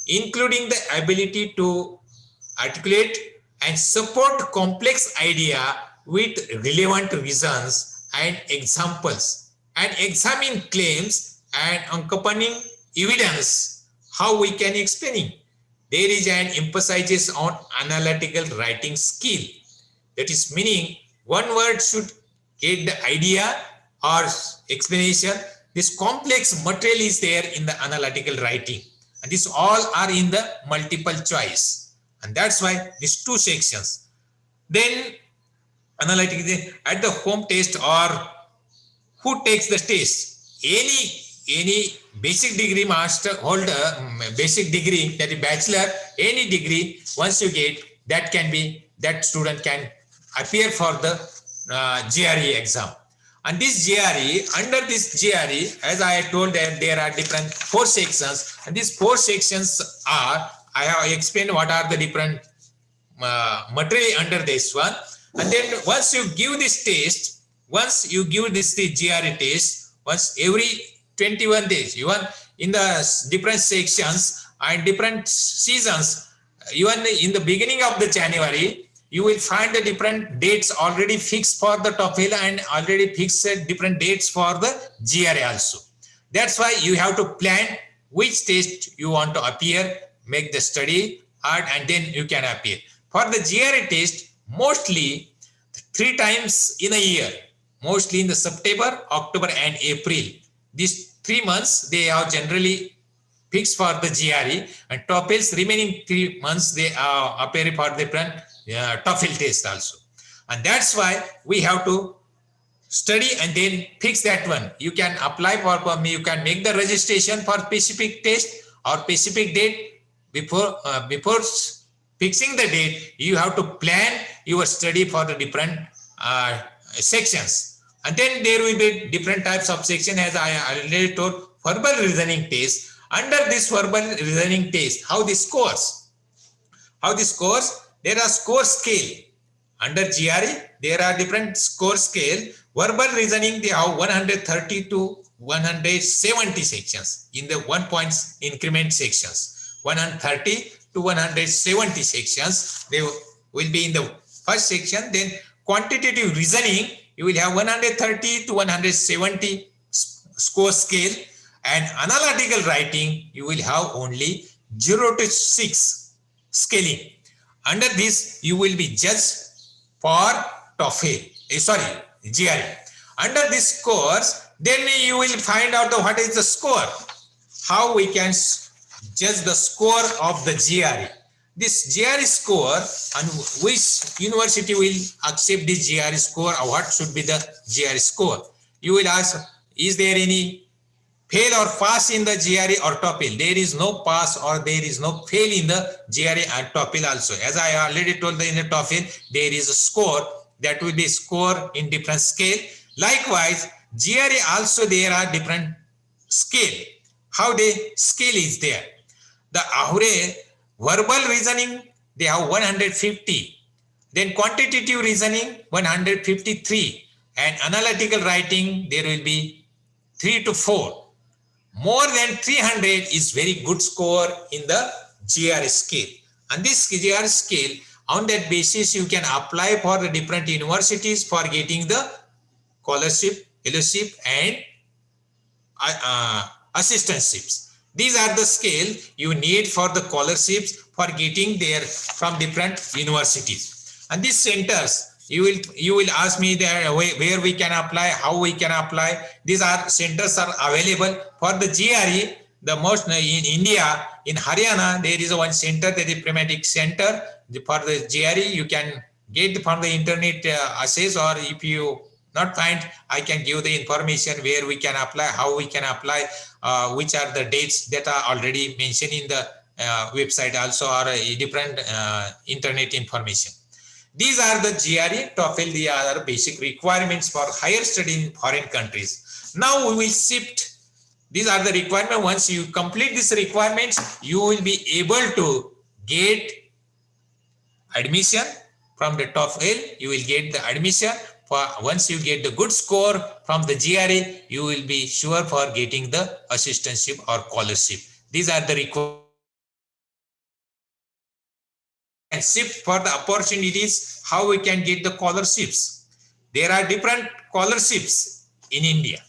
including the ability to articulate and support complex idea with relevant reasons and examples, and examine claims and accompanying evidence. How we can explain? There is an emphasis on analytical writing skill. That is meaning one word should get the idea or explanation. This complex material is there in the analytical writing, and this all are in the multiple choice, and that's why these two sections. Then analytical at the home test, or who takes the test? Any basic degree master holder, basic degree, that is bachelor, any degree, once you get, that can be, that student can appear for the GRE exam. And this GRE, under this GRE, as I told them, there are different 4 sections, and these 4 sections are, I have explained what are the different material under this one. And then once you give this test, once you give this the GRE test, once every 21 days, even in the different sections and different seasons, even in the beginning of the January, you will find the different dates already fixed for the TOEFL and already fixed different dates for the GRE also. That's why you have to plan which test you want to appear, make the study hard, and then you can appear. For the GRE test, mostly 3 times in a year, mostly in the September, October, and April. These 3 months, they are generally fixed for the GRE, and TOEFL's remaining 3 months, they are appearing for different TOEFL test also. And that's why we have to study and then fix that one. You can apply for me, you can make the registration for specific test or specific date. Before fixing the date, you have to plan your study for the different sections. And then there will be different types of section, as I already told. Verbal reasoning test. Under this verbal reasoning test, how this scores? How this scores? There are score scale. Under GRE, there are different score scale. Verbal reasoning, they have 130 to 170 sections in the 1 point increment sections. 130 to 170 sections, they will be in the first section. Then quantitative reasoning, you will have 130 to 170 score scale, and analytical writing, you will have only 0 to 6 scaling. Under this, you will be judged for TOEFL, GRE. Under this scores, then you will find out what is the score. How we can judge the score of the GRE. This GRE score, and which university will accept this GRE score, or what should be the GRE score? You will ask, is there any fail or pass in the GRE or TOEFL? There is no pass or there is no fail in the GRE and TOEFL also. As I already told, in the TOEFL, there is a score that will be score in different scale. Likewise, GRE also there are different scale. How the scale is there? The average verbal reasoning, they have 150. Then quantitative reasoning, 153. And analytical writing, there will be 3 to 4. More than 300 is very good score in the GR scale. And this GR scale, on that basis, you can apply for the different universities for getting the scholarship, fellowship, and assistantships. These are the scale you need for the scholarships for getting there from different universities. And these centers, you will ask me there where we can apply, how we can apply. These are centers are available for the GRE. The most in India, in Haryana, there is one center, that is Prematic Center. For the GRE, you can get from the internet access, or if you not find, I can give the information where we can apply, how we can apply, which are the dates that are already mentioned in the website also, or different internet information. These are the GRE, TOEFL, the other basic requirements for higher study in foreign countries. Now we will shift. These are the requirements. Once you complete these requirements, you will be able to get admission from the TOEFL. You will get the admission. Once you get the good score from the GRE, you will be sure for getting the assistantship or scholarship. These are the requirements. And shift for the opportunities, how we can get the scholarships. There are different scholarships in India.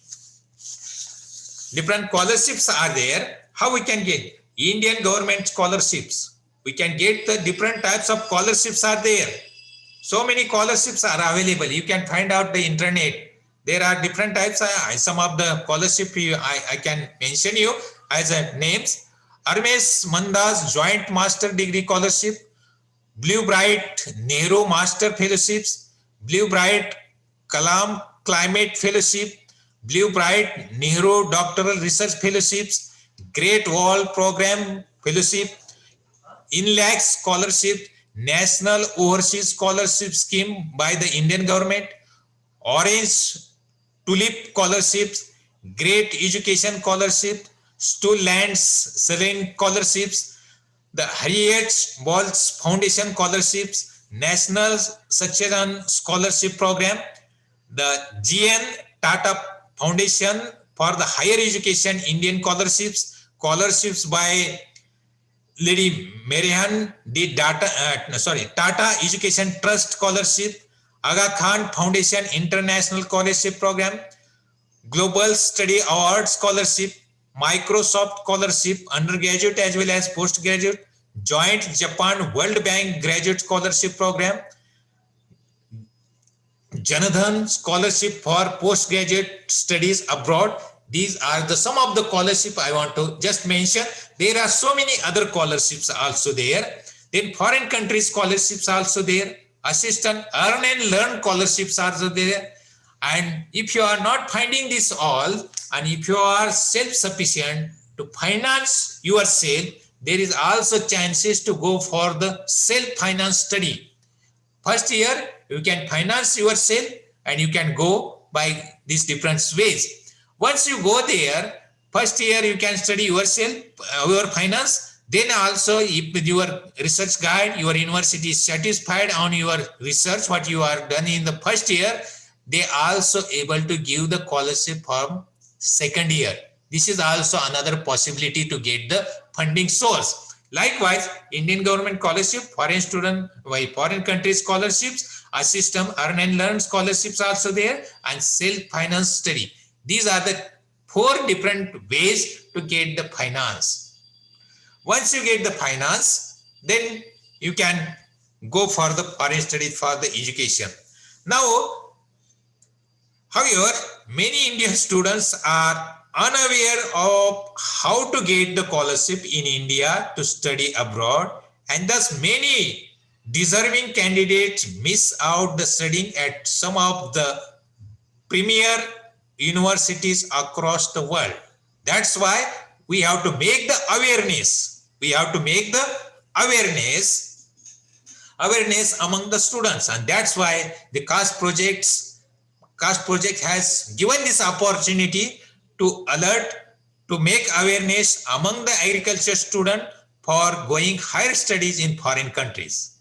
Different scholarships are there. How we can get Indian government scholarships? We can get the different types of scholarships are there. So many scholarships are available. You can find out the internet. There are different types. Some of the scholarship I can mention you as names. Hermes Mandas Joint Master Degree Scholarship, Blue Bright Nehru Master Fellowships, Blue Bright Kalam Climate Fellowship, Blue Bright Nehru Doctoral Research Fellowships, Great Wall Program Fellowship, INLAC Scholarship, National Overseas Scholarship Scheme by the Indian government, Orange Tulip Scholarships, Great Education Scholarship, Stool Lands Serene Scholarships, the Harriet Walsh Foundation Scholarships, National Succession Scholarship Program, the GN Tata Foundation for the Higher Education Indian Scholarships, scholarships by Lady Marihan D. Tata Education Trust Scholarship, Aga Khan Foundation International Scholarship Program, Global Study Award Scholarship, Microsoft Scholarship, undergraduate as well as postgraduate, Joint Japan World Bank Graduate Scholarship Program, Janadhan Scholarship for Postgraduate Studies Abroad. These are the some of the scholarship I want to just mention. There are so many other scholarships also there. Then foreign countries scholarships also there. Assistant earn and learn scholarships are also there. And if you are not finding this all, and if you are self-sufficient to finance yourself, there is also chances to go for the self-finance study. First year, you can finance yourself and you can go by these different ways. Once you go there, first year you can study yourself, your finance. Then also if your research guide, your university is satisfied on your research, what you are done in the first year, they also able to give the scholarship from second year. This is also another possibility to get the funding source. Likewise, Indian government scholarship, foreign student, foreign country scholarships, assistant earn and learn scholarships also there, and self-finance study. These are the 4 different ways to get the finance. Once you get the finance, then you can go for the foreign studies for the education. Now, however, many Indian students are unaware of how to get the scholarship in India to study abroad, and thus many deserving candidates miss out the studying at some of the premier universities across the world. That's why we have to make the awareness. We have to make the awareness among the students, and that's why the CAST project has given this opportunity to alert, to make awareness among the agriculture student for going higher studies in foreign countries.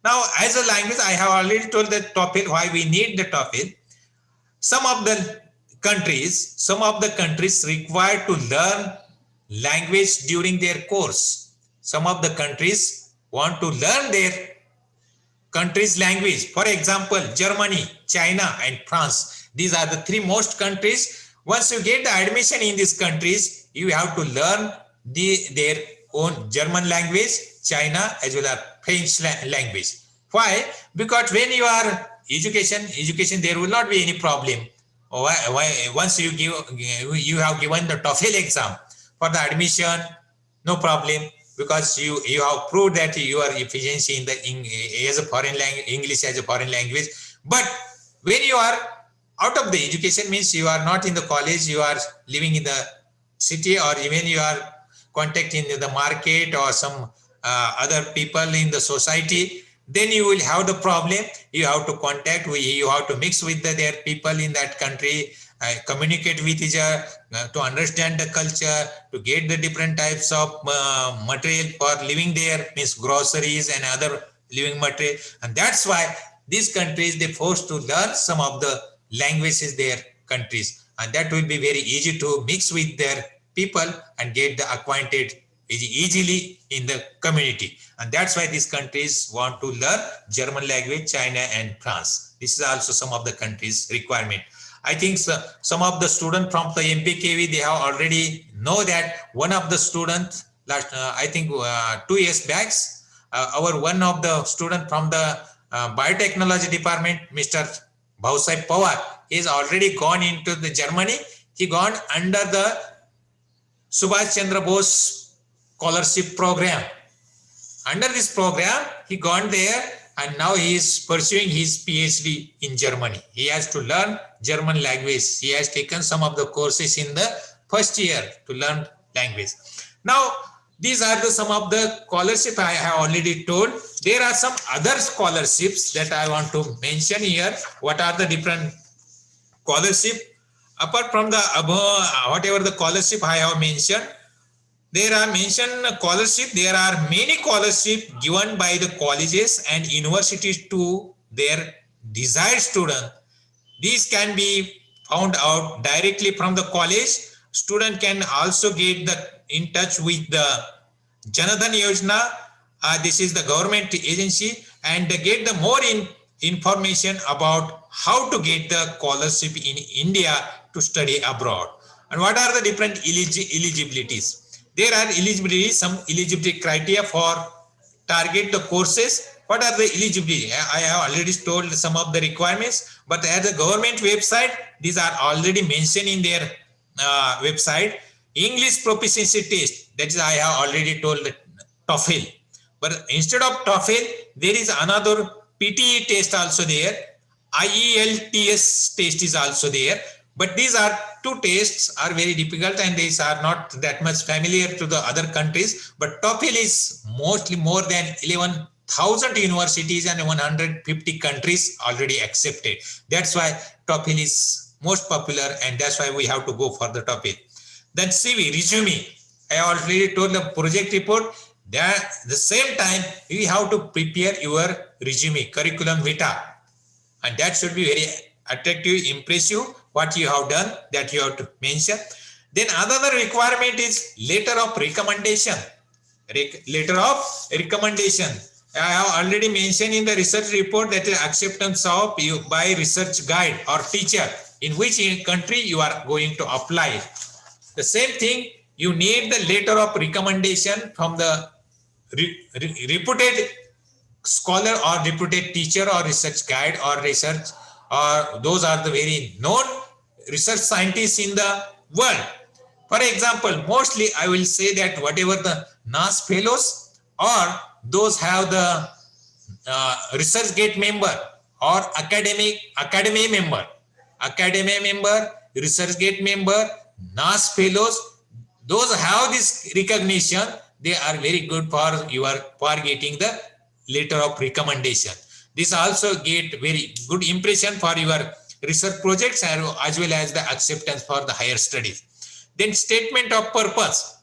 Now, as a language, I have already told the TOEFL, why we need the TOEFL. Some of the countries require to learn language during their course. some of the countries want to learn their country's language. For example, Germany, China, and France. These are the three most countries. Once you get the admission in these countries, you have to learn their own German language, China, as well as French language. Why? Because when you are education, there will not be any problem. Once you have given the TOEFL exam for the admission, no problem, because you have proved that you are efficiency in the as a foreign language, English as a foreign language. But when you are out of the education, means you are not in the college, you are living in the city, or even you are contacting the market or some other people in the society, then you will have the problem. You have to contact, you have to mix with their people in that country, communicate with each other, to understand the culture, to get the different types of material for living there, means groceries and other living material. And that's why these countries, they forced to learn some of the languages their countries, and that will be very easy to mix with their people and get the acquainted easily in the community. And that's why these countries want to learn German language, China and France. This is also some of the countries' requirement. I think some of the students from the MPKV, they have already know that one of the students last, I think 2 years back, one of the student from the biotechnology department, Mr. Bhausai Pawar, is already gone into the Germany. He gone under the Subhash Chandra Bose scholarship program. Under this program, he gone there, and now he is pursuing his PhD in Germany. He has to learn German language. He has taken some of the courses in the first year to learn language. Now, these are some of the scholarships I have already told. There are some other scholarships that I want to mention here. What are the different scholarships? Apart from the above, whatever the scholarship I have mentioned, there are mentioned scholarship. There are many scholarships given by the colleges and universities to their desired student. These can be found out directly from the college. Student can also get in touch with the Jan Dhan Yojana. This is the government agency, and they get the more information about how to get the scholarship in India to study abroad. And what are the different eligibilities? There are some eligibility criteria for target the courses. What are the eligibility? I have already told some of the requirements, but at the government website, these are already mentioned in their website. English proficiency test, that is I have already told TOEFL. But instead of TOEFL, there is another PTE test also there. IELTS test is also there. But these are two tests are very difficult, and these are not that much familiar to the other countries. But TOEFL is mostly more than 11,000 universities and 150 countries already accepted. That's why TOEFL is most popular, and that's why we have to go for the TOEFL. Then CV, resume. I already told the project report. That the same time you have to prepare your resume, curriculum vitae, and that should be very attractive, impressive. What you have done, that you have to mention. Then another requirement is letter of recommendation. Letter of recommendation. I have already mentioned in the research report that is acceptance of you by research guide or teacher in which country you are going to apply. The same thing, you need the letter of recommendation from the reputed scholar or reputed teacher or research guide or research, or those are the very known research scientists in the world. For example, mostly I will say that whatever the NAS fellows or those have the ResearchGate member or academy member, ResearchGate member, NAS fellows, those have this recognition. They are very good for getting the letter of recommendation. This also get very good impression for your research projects as well as the acceptance for the higher studies. Then statement of purpose.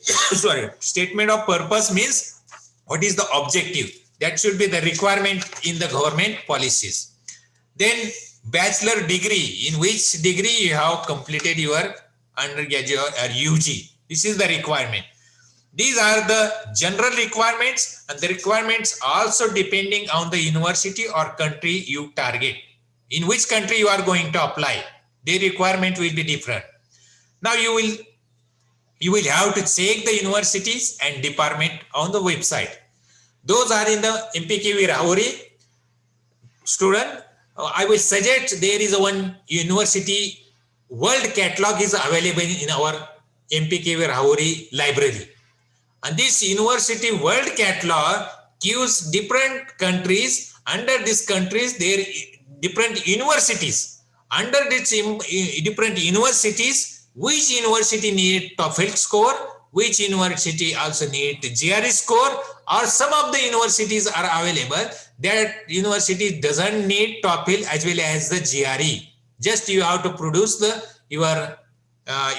Sorry, statement of purpose means what is the objective? That should be the requirement in the government policies. Then bachelor degree, in which degree you have completed your undergraduate or UG. This is the requirement. These are the general requirements, and the requirements also depending on the university or country you target. In which country you are going to apply, the requirement will be different. Now you will have to check the universities and department on the website. Those are in the MPKV Rahuri. Student, I will suggest there is one university world catalog is available in our MPKV Rahuri library. And this university world catalog gives different countries. Under these countries, there are different universities. Under these different universities, which university need TOEFL score, which university also need GRE score, or some of the universities are available that university doesn't need TOEFL as well as the GRE. Just you have to produce your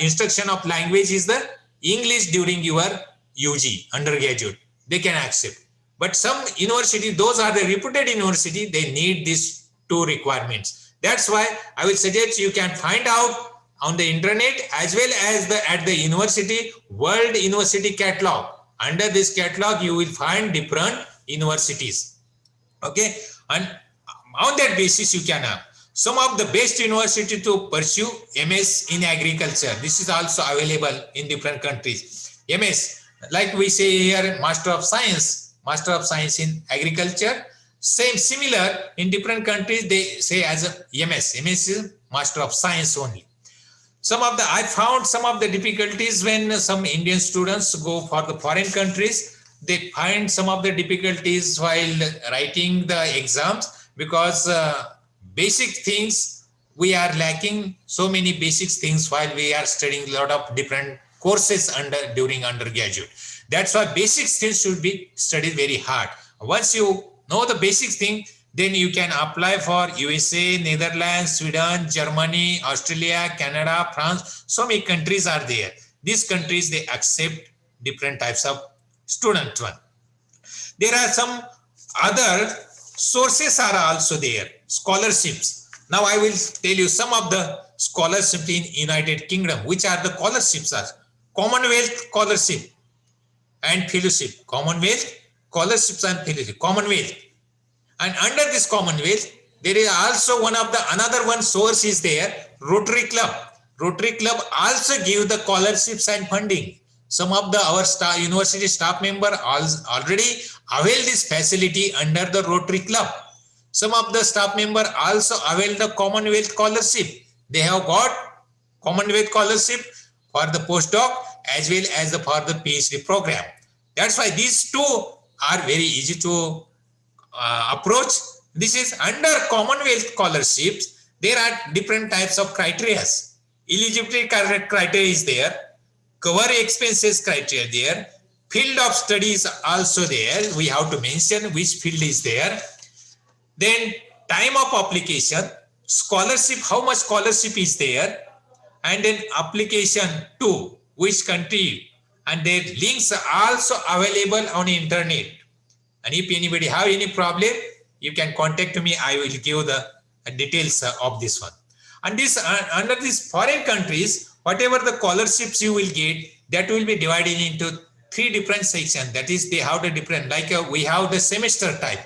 instruction of language is the English during your UG, undergraduate, they can accept. But some university, those are the reputed university, they need these two requirements. That's why I will suggest you can find out on the internet as well as at the university, World University Catalog. Under this catalog, you will find different universities. Okay, and on that basis, you can have some of the best university to pursue MS in agriculture. This is also available in different countries. MS, like we say here, Master of Science in agriculture. Similar in different countries, they say as a MS. MS is Master of Science only. I found some of the difficulties when some Indian students go for the foreign countries. They find some of the difficulties while writing the exams because basic things we are lacking. So many basic things while we are studying a lot of different courses during undergraduate. That's why basic things should be studied very hard. Once you know the basic thing, then you can apply for USA, Netherlands, Sweden, Germany, Australia, Canada, France. So many countries are there. These countries, they accept different types of student one. There are some other sources are also there, scholarships. Now I will tell you some of the scholarships in United Kingdom, which are the scholarships are Commonwealth scholarship and fellowship. Commonwealth scholarships and fellowship. Commonwealth. And under this Commonwealth, there is also another one source is there, Rotary Club. Rotary Club also give the scholarships and funding. Some of our university staff member already avail this facility under the Rotary Club. Some of the staff member also avail the Commonwealth scholarship. They have got Commonwealth scholarship for the postdoc as well as for the PhD program. That's why these two are very easy to approach. This is under Commonwealth scholarships. There are different types of criteria. Eligibility criteria is there. Cover expenses criteria there. Field of studies also there. We have to mention which field is there. Then time of application, scholarship, how much scholarship is there, and then application to which country, and their links are also available on internet. And if anybody have any problem, you can contact me. I will give the details of this one. And this under these foreign countries, whatever the scholarships you will get, that will be divided into 3 different sections. That is, they have the different, like we have the semester type.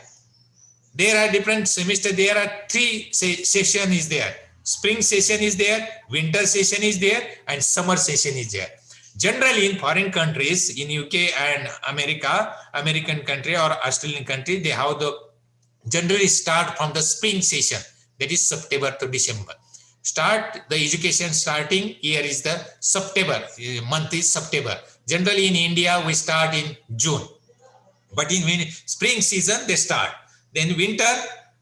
There are different semester. There are 3 session is there. Spring session is there, winter session is there, and summer session is there. Generally, in foreign countries, in UK and American country or Australian country, they have the generally start from the spring session, that is September to December. Start the education starting here is the September, month is September. Generally in India, we start in June, but in spring season, they start. Then winter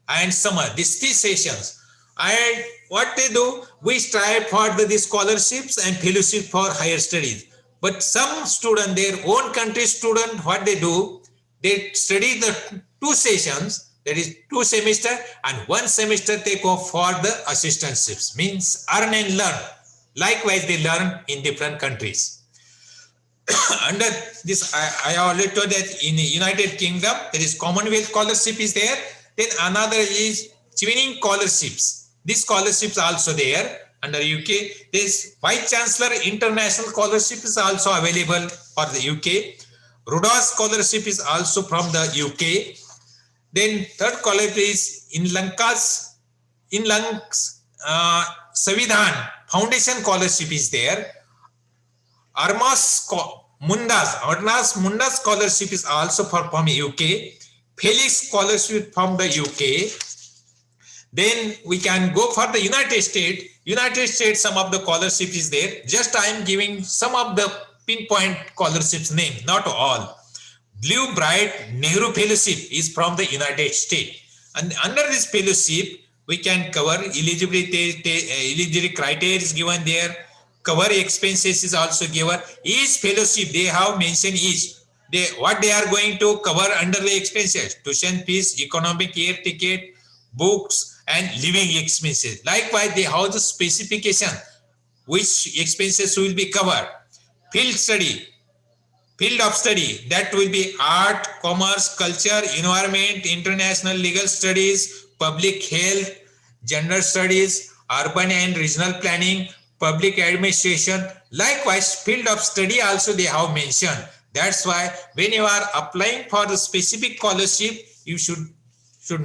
and summer, these 3 sessions. And what they do, we strive for the scholarships and fellowship for higher studies. But some student, their own country student, what they do, they study the 2 sessions, that is 2 semester, and 1 semester they go for the assistantships, means earn and learn. Likewise, they learn in different countries. Under this, I already told that in the United Kingdom, there is Commonwealth scholarship is there. Then another is Twinning scholarships. These scholarships are also there. under UK. This Vice Chancellor International Scholarship is also available for the UK. Rhodes Scholarship is also from the UK. Then third scholarship is in Lanka's Savidhan Foundation Scholarship is there. Armas Mundas Scholarship is also from UK. Felix Scholarship from the UK. Then we can go for the United States. United States, some of the scholarship is there. Just I am giving some of the pinpoint scholarships name, not all. Blue Bright Nehru Fellowship is from the United States. And under this fellowship, we can cover eligibility criteria is given there. Cover expenses is also given. Each fellowship they have mentioned what they are going to cover under the expenses: tuition fees, economic air ticket, books, and living expenses. Likewise, they have the specification which expenses will be covered. Field of study, that will be art, commerce, culture, environment, international legal studies, public health, gender studies, urban and regional planning, public administration. Likewise, field of study also they have mentioned. That's why when you are applying for the specific scholarship, you should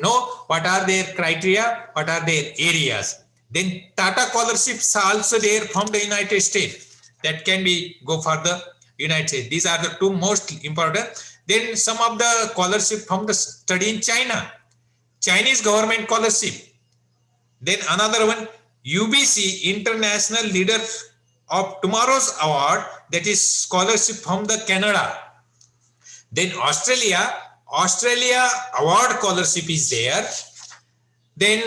know what are their criteria, what are their areas. Then Tata scholarships are also there from the United States. That can be go for the United States. These are the two most important. Then some of the scholarship from the study in China, Chinese government scholarship. Then another one, UBC, International Leader of Tomorrow's Award, that is scholarship from the Canada. Then Australia award scholarship is there. Then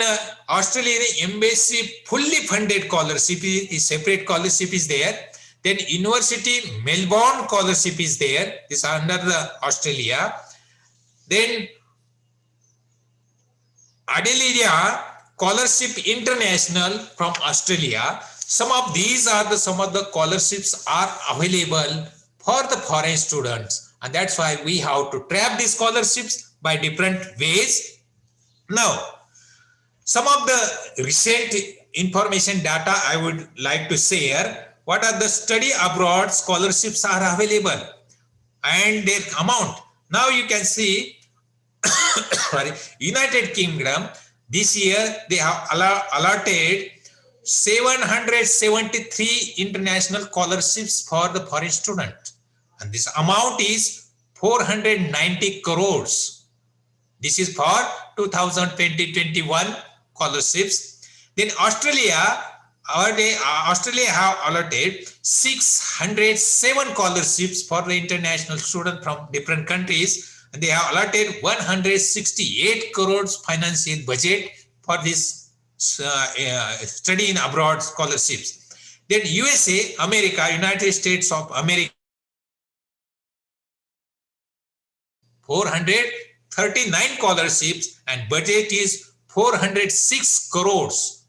Australian Embassy fully funded scholarship is separate scholarship is there. Then University Melbourne scholarship is there. This is under the Australia. Then Adelaide Scholarship International from Australia. Some of these are some of the scholarships are available for the foreign students, and that's why we have to trap these scholarships by different ways. Now, some of the recent information data I would like to share. What are the study abroad scholarships are available and their amount. Now you can see United Kingdom this year they have allotted 773 international scholarships for the foreign student, and this amount is 490 crores. This is for 2020-21 scholarships. Then Australia have allotted 607 scholarships for the international student from different countries, and they have allotted 168 crores financial budget for this study in abroad scholarships. Then USA, America, United States of America, 439 scholarships, and budget is 406 crores.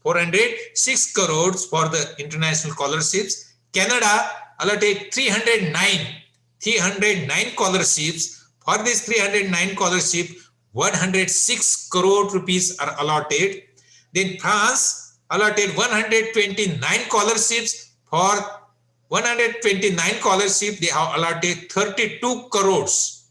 406 crores for the international scholarships. Canada allotted 309 scholarships. For this 309 scholarship, 106 crore rupees are allotted. Then France allotted 129 scholarships. For 129 scholarships, they have allotted 32 crores.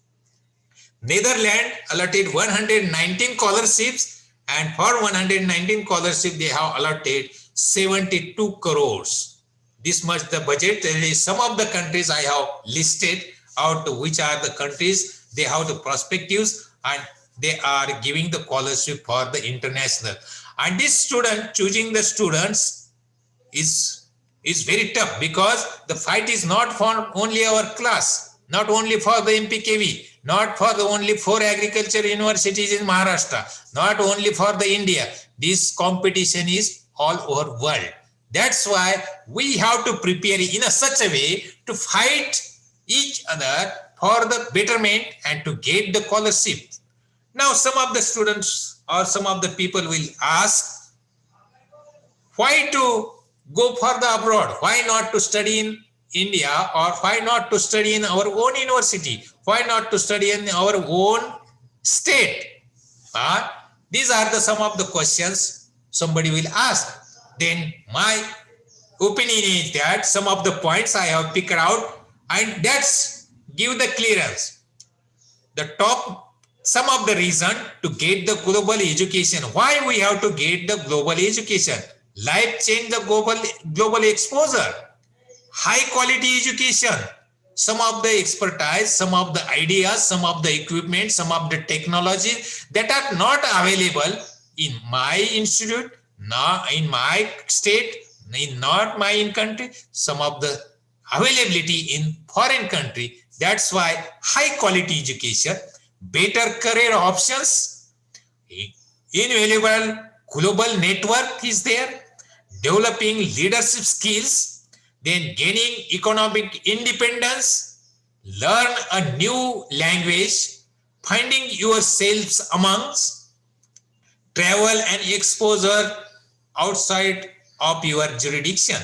Netherlands allotted 119 scholarships, and for 119 scholarships, they have allotted 72 crores. This much the budget. There is some of the countries I have listed out which are the countries they have the perspectives and they are giving the scholarship for the international. And this student choosing the students is very tough, because the fight is not for only our class, not only for the MPKV, not for the only 4 agriculture universities in Maharashtra, not only for the India. This competition is all over world. That's why we have to prepare in such a way to fight each other for the betterment and to get the scholarship. Now, some of the students or some of the people will ask, why to go for the abroad? Why not to study in India, or why not to study in our own university? Why not to study in our own state? These are some of the questions somebody will ask. then my opinion is that some of the points I have picked out, and that's give the clearance. The top, some of the reason to get the global education. Why we have to get the global education? Life change the global exposure, high quality education, some of the expertise, some of the ideas, some of the equipment, some of the technology that are not available in my institute, not in my state, not my in country, some of the availability in foreign country. That's why high quality education, better career options, invaluable global network is there, developing leadership skills, then gaining economic independence, learn a new language, finding yourselves amongst, travel and exposure outside of your jurisdiction,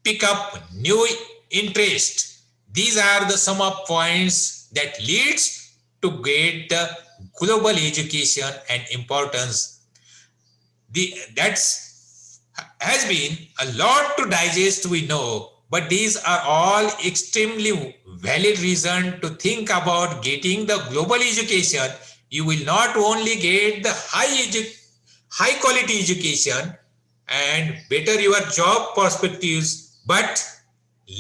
pick up new interest. These are the sum of points that leads to get the global education and importance. That's has been a lot to digest, we know, but these are all extremely valid reason to think about getting the global education. You will not only get the high quality education and better your job perspectives, but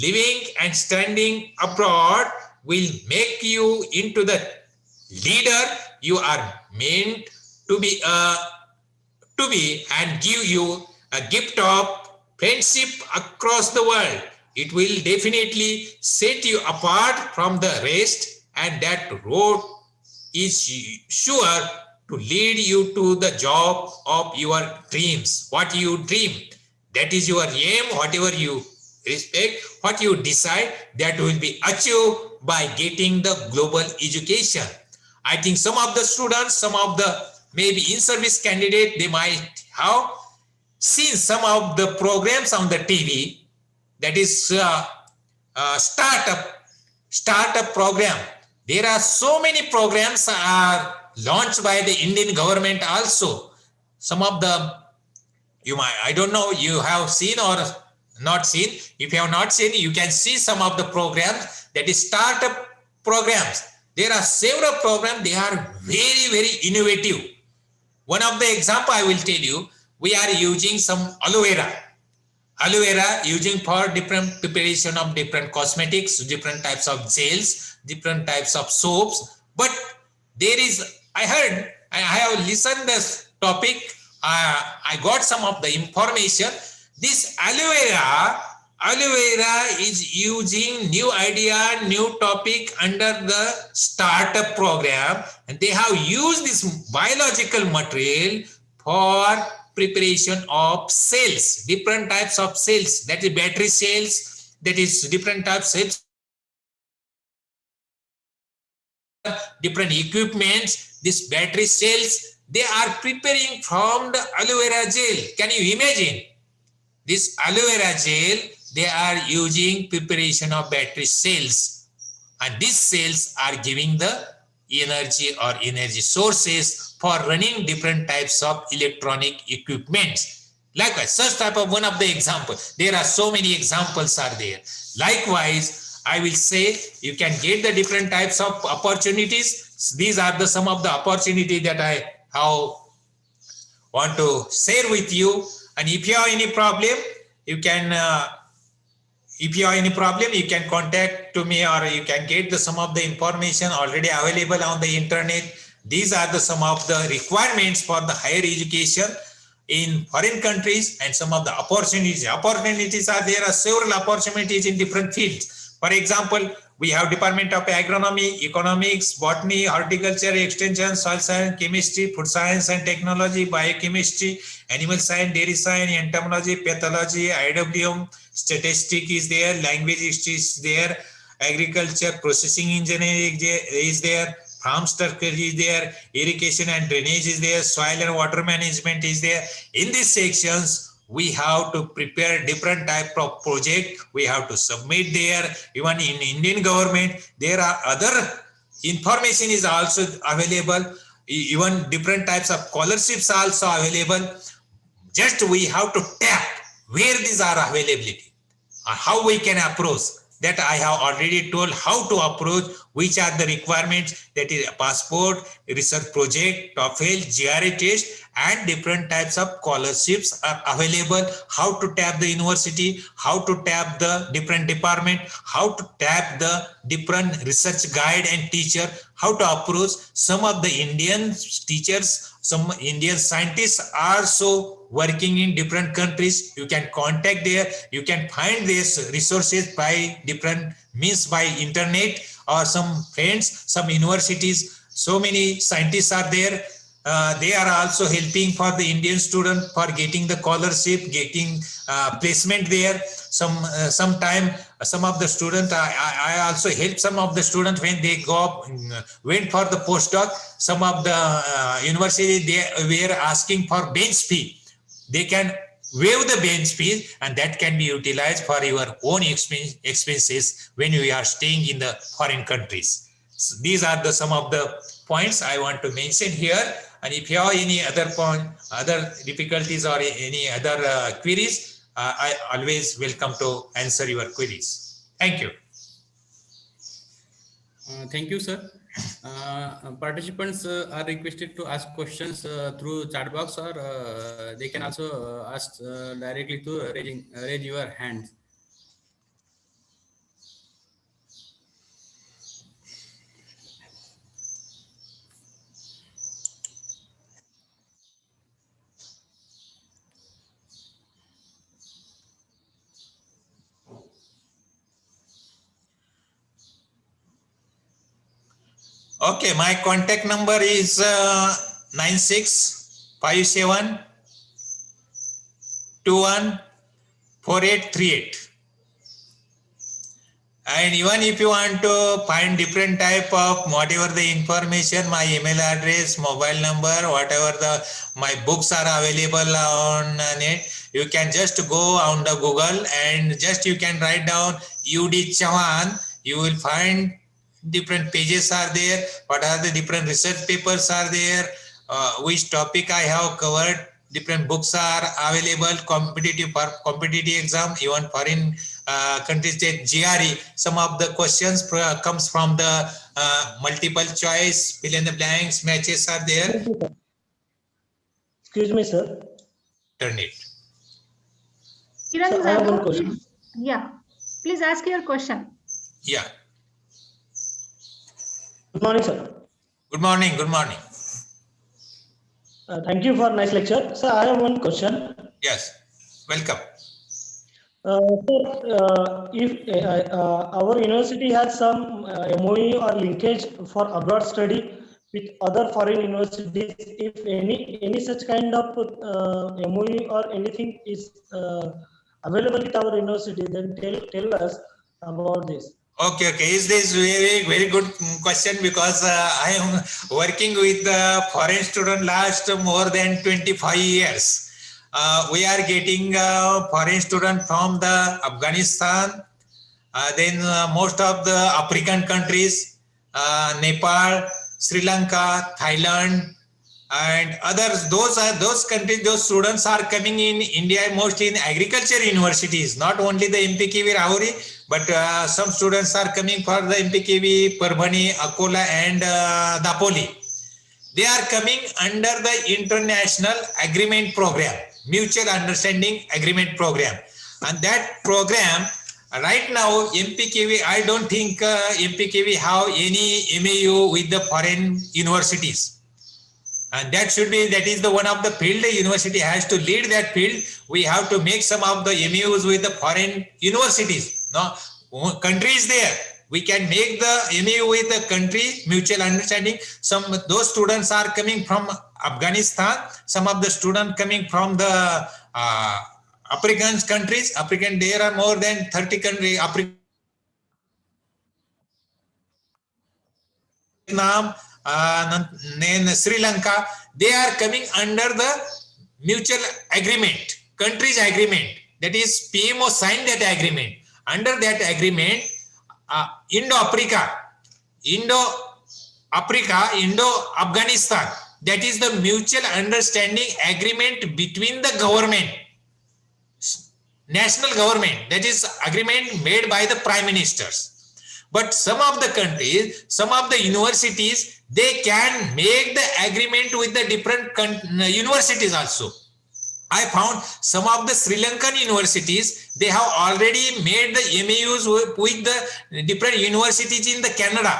living and standing abroad will make you into the leader you are meant to be and give you a gift of friendship across the world. It will definitely set you apart from the rest, and that road is sure to lead you to the job of your dreams. What you dream, that is your aim. Whatever you respect, what you decide, that will be achieved by getting the global education. I think some of the students, some of the maybe in-service candidate, they might have seen some of the programs on the TV, that is startup program. There are so many programs are launched by the Indian government also. Some of them, I don't know, you have seen or not seen. If you have not seen, you can see some of the programs, that is startup programs. There are several programs, they are very, very innovative. One of the example I will tell you, we are using some aloe vera using for different preparation of different cosmetics, different types of gels, different types of soaps. But there is, I have listened this topic, I got some of the information. This aloe vera is using new idea, new topic under the startup program, and they have used this biological material for preparation of cells, different types of cells, that is battery cells, that is different types of cells, different equipments. These battery cells, they are preparing from the aloe vera gel. Can you imagine? This aloe vera gel, they are using preparation of battery cells, and these cells are giving the energy or energy sources for running different types of electronic equipments. Likewise, such type of one of the examples. There are so many examples are there. Likewise, I will say you can get the different types of opportunities. These are the some of the opportunity that I want to share with you. And if you have any problem, you can contact to me, or you can get the some of the information already available on the internet. These are the some of the requirements for the higher education in foreign countries, and some of the opportunities. Opportunities are there are several opportunities in different fields. For example, we have Department of Agronomy, Economics, Botany, Horticulture, Extension, Soil Science, Chemistry, Food Science and Technology, Biochemistry, Animal Science, Dairy Science, Entomology, Pathology, IWM, Statistics is there, Language History is there, Agriculture, Processing Engineering is there, Farm Structure is there, Irrigation and Drainage is there, Soil and Water Management is there. In these sections, we have to prepare different type of project. We have to submit there. Even in Indian government, there are other information is also available. Even different types of scholarships also available. Just we have to tap where these are availability, how we can approach. That I have already told how to approach, which are the requirements, that is passport, research project, TOEFL, GRE test, and different types of scholarships are available, how to tap the university, how to tap the different department, how to tap the different research guide and teacher, how to approach. Some of the Indian teachers, some Indian scientists are so working in different countries. You can contact there, you can find these resources by different means, by internet or some friends, some universities. So many scientists are there. They are also helping for the Indian student for getting the scholarship, getting placement there. Sometime some of the students, I also help some of the students when they went for the postdoc. Some of the university, they were asking for bench fee. They can waive the bench fee, and that can be utilized for your own expenses when you are staying in the foreign countries. So these are some of the points I want to mention here. And if you have any other point, other difficulties or any other queries, I always welcome to answer your queries. Thank you. Thank you, sir. Participants are requested to ask questions through chat box, or they can also ask directly to raise your hand. Okay, my contact number is 9657 214838. And even if you want to find different type of whatever the information, my email address, mobile number, whatever my books are available on net, you can just go on the Google and just you can write down UD Chauhan. You will find different pages are there. What are the different research papers are there? Which topic I have covered? Different books are available. Competitive exam, even foreign countries, that GRE. Some of the questions comes from the multiple choice, fill in the blanks, matches are there. Excuse me, sir. Turn it. Kiran So I have one Jadhav, question. yeah, please ask your question. Yeah. Good morning, sir. Good morning. Good morning. Thank you for nice lecture. Sir, I have one question. Yes. Welcome. If our university has some MOU or linkage for abroad study with other foreign universities, if any such kind of MOU or anything is available with our university, then tell us about this. Okay. Is this very good question, because I am working with the foreign student last more than 25 years. We are getting foreign student from the Afghanistan, then most of the African countries, Nepal, Sri Lanka, Thailand, and others. Those countries, those students are coming in India mostly in agriculture universities, not only the MPKV Rahuri, but some students are coming for the MPKV Parbhani, Akola, and Dapoli. They are coming under the International Agreement Program, Mutual Understanding Agreement Program. And that program, right now, MPKV, I don't think MPKV have any MAU with the foreign universities. And that is the one of the field. The university has to lead that field. We have to make some of the MAUs with the foreign universities. No, country is there. We can make the MAU with the country, mutual understanding. Those students are coming from Afghanistan. Some of the students coming from the African countries. There are more than 30 countries. Vietnam, then Sri Lanka. They are coming under the mutual agreement, countries agreement. That is, PMO signed that agreement. Under that agreement, Indo-Afghanistan, that is the mutual understanding agreement between the government, national government, that is agreement made by the prime ministers. But some of the countries, some of the universities, they can make the agreement with the different universities also. I found some of the Sri Lankan universities, they have already made the MAUs with the different universities in the Canada.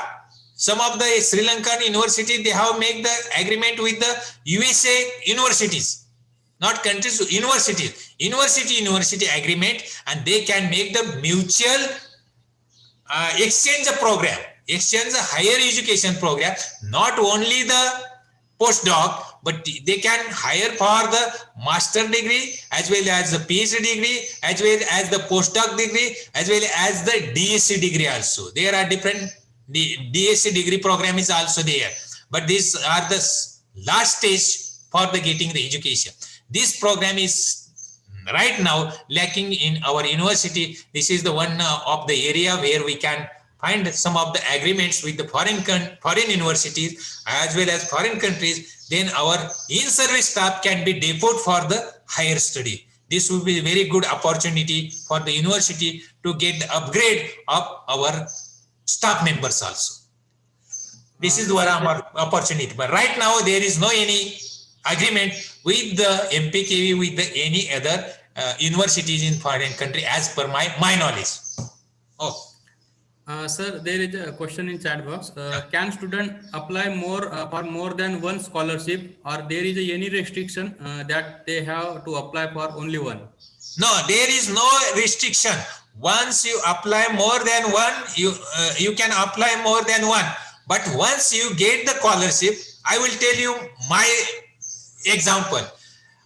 Some of the Sri Lankan universities, they have made the agreement with the USA universities, not countries, universities, university agreement, and they can make the mutual exchange program, exchange a higher education program, not only the postdoc, but they can hire for the master degree as well as the PhD degree, as well as the postdoc degree, as well as the DSc degree also. There are different DSc degree program is also there, but these are the last stage for the getting the education. This program is right now lacking in our university. This is the one of the area where we can find some of the agreements with the foreign universities as well as foreign countries. Then our in-service staff can be deported for the higher study. This will be a very good opportunity for the university to get the upgrade of our staff members also. This is one opportunity. But right now there is no any agreement with the MPKV with the any other universities in foreign country as per my knowledge. Oh. Sir, there is a question in chat box. Can student apply for more than one scholarship, or there is any restriction that they have to apply for only one? No, there is no restriction. Once you apply more than one, you can apply more than one. But once you get the scholarship, I will tell you my example.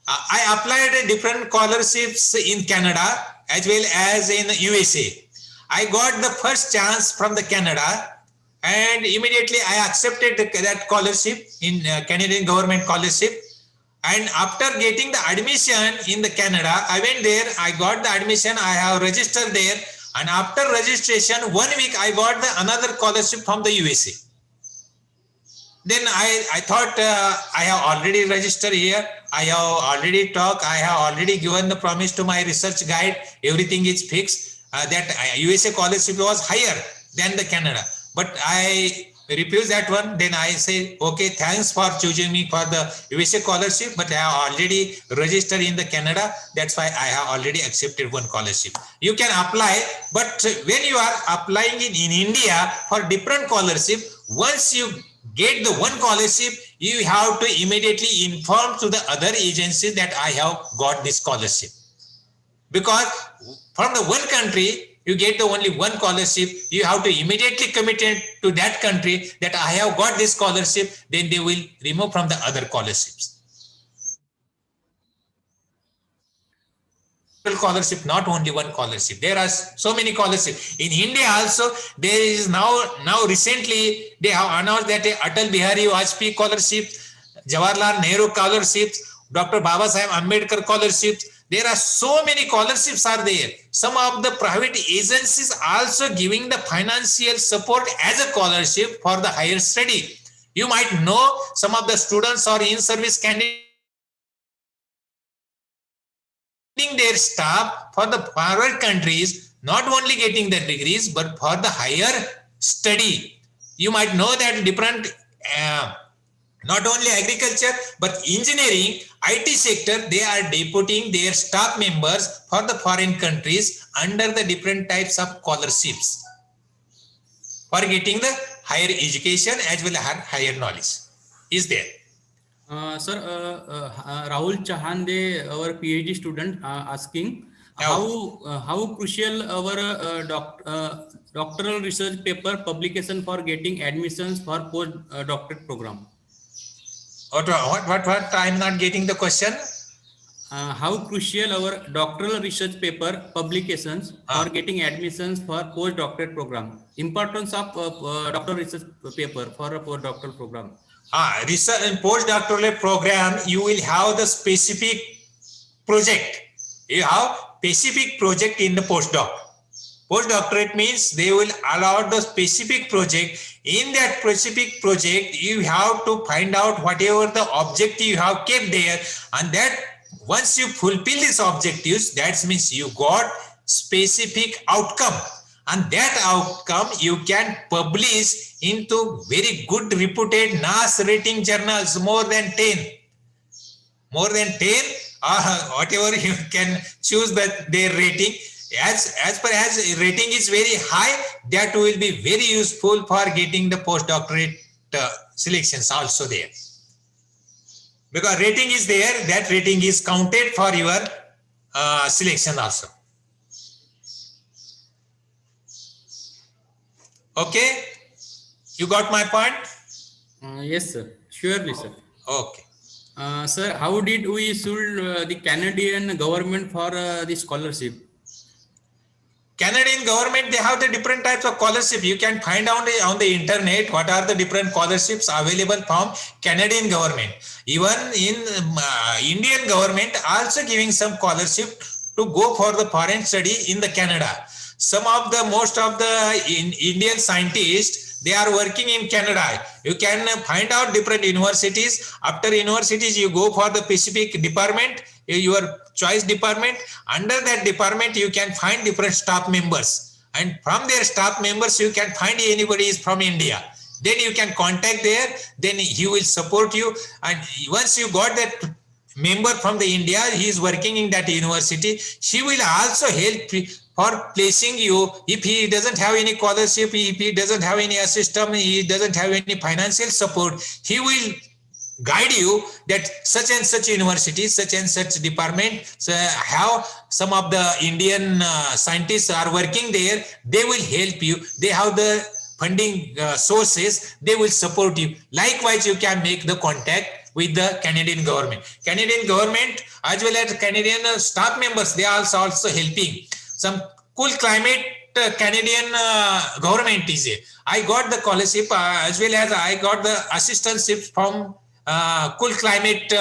I applied different scholarships in Canada as well as in USA. I got the first chance from the Canada, and immediately I accepted that scholarship in Canadian government scholarship. And after getting the admission in the Canada, I went there, I got the admission, I have registered there, and after registration, 1 week I got another scholarship from the USA. Then I thought I have already registered here, I have already talked, I have already given the promise to my research guide, everything is fixed. That USA scholarship was higher than the Canada, but I refused that one. Then I say, okay, thanks for choosing me for the USA scholarship, but I have already registered in the Canada. That's why I have already accepted one scholarship. You can apply, but when you are applying in India for different scholarship, once you get the one scholarship, you have to immediately inform to the other agencies that I have got this scholarship. Because from the one country, you get the only one scholarship, you have to immediately commit it to that country that I have got this scholarship, then they will remove from the other scholarships. Scholarship, not only one scholarship. There are so many scholarships. In India also, there is now recently, they have announced that Atal Bihari Vajpayee scholarship, Jawaharlal Nehru scholarships, Dr. Babasaheb Ambedkar scholarships. There are so many scholarships are there. Some of the private agencies also giving the financial support as a scholarship for the higher study. You might know some of the students or in-service candidates their staff for the forward countries, not only getting the degrees, but for the higher study. You might know that different, not only agriculture, but engineering, IT sector, they are deputing their staff members for the foreign countries under the different types of scholarships for getting the higher education as well as higher knowledge is there. Sir, Rahul Chahande, our PhD student, asking how crucial our doctoral research paper publication for getting admissions for postdoctorate program. What? I'm not getting the question. How crucial our doctoral research paper publications for getting admissions for postdoctorate program. Importance of doctoral research paper for a postdoctoral program. Research and postdoctoral program, you will have the specific project. You have specific project in the postdoc. Postdoctorate means they will allow the specific project. In that specific project, you have to find out whatever the objective you have kept there, and that once you fulfill these objectives, that means you got specific outcome, and that outcome you can publish into very good reputed NAS rating journals, more than 10, whatever you can choose that their rating. As per as rating is very high, that will be very useful for getting the postdoctorate selections also there. Because rating is there, that rating is counted for your selection also. Okay, you got my point? Yes, sir. Surely, sir. Okay. Sir, how did we sue the Canadian government for the scholarship? Canadian government, they have the different types of scholarship. You can find out on the internet what are the different scholarships available from Canadian government. Even in Indian government also giving some scholarship to go for the foreign study in the Canada. Most of the Indian scientists, they are working in Canada. You can find out different universities. After universities, you go for the specific department, your choice department. Under that department, you can find different staff members. And from their staff members, you can find anybody is from India. Then you can contact there, then he will support you. And once you got that member from the India, he is working in that university, she will also help for placing you. If he doesn't have any scholarship, if he doesn't have any assistance, he doesn't have any financial support, he will guide you that such and such university, such and such department, so how some of the Indian scientists are working there, they will help you. They have the funding sources, they will support you. Likewise, you can make the contact with the Canadian government. Canadian government as well as Canadian staff members, they are also helping. Some cool climate Canadian government is it. I got the scholarship as well as I got the assistantship from Cool Climate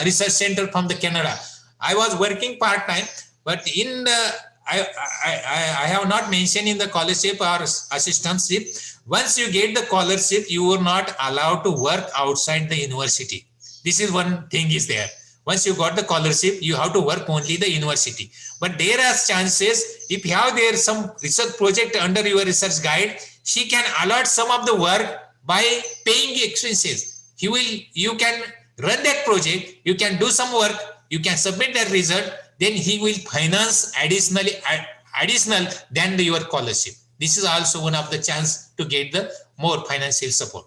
Research Center from the Canada. I was working part-time, but in the I have not mentioned in the scholarship or assistantship. Once you get the scholarship, you are not allowed to work outside the university. This is one thing is there. Once you got the scholarship, you have to work only the university. But there are chances, if you have there some research project under your research guide, she can allot some of the work by paying expenses. You can run that project, you can do some work, you can submit that result, then he will finance additional than your scholarship. This is also one of the chance to get the more financial support.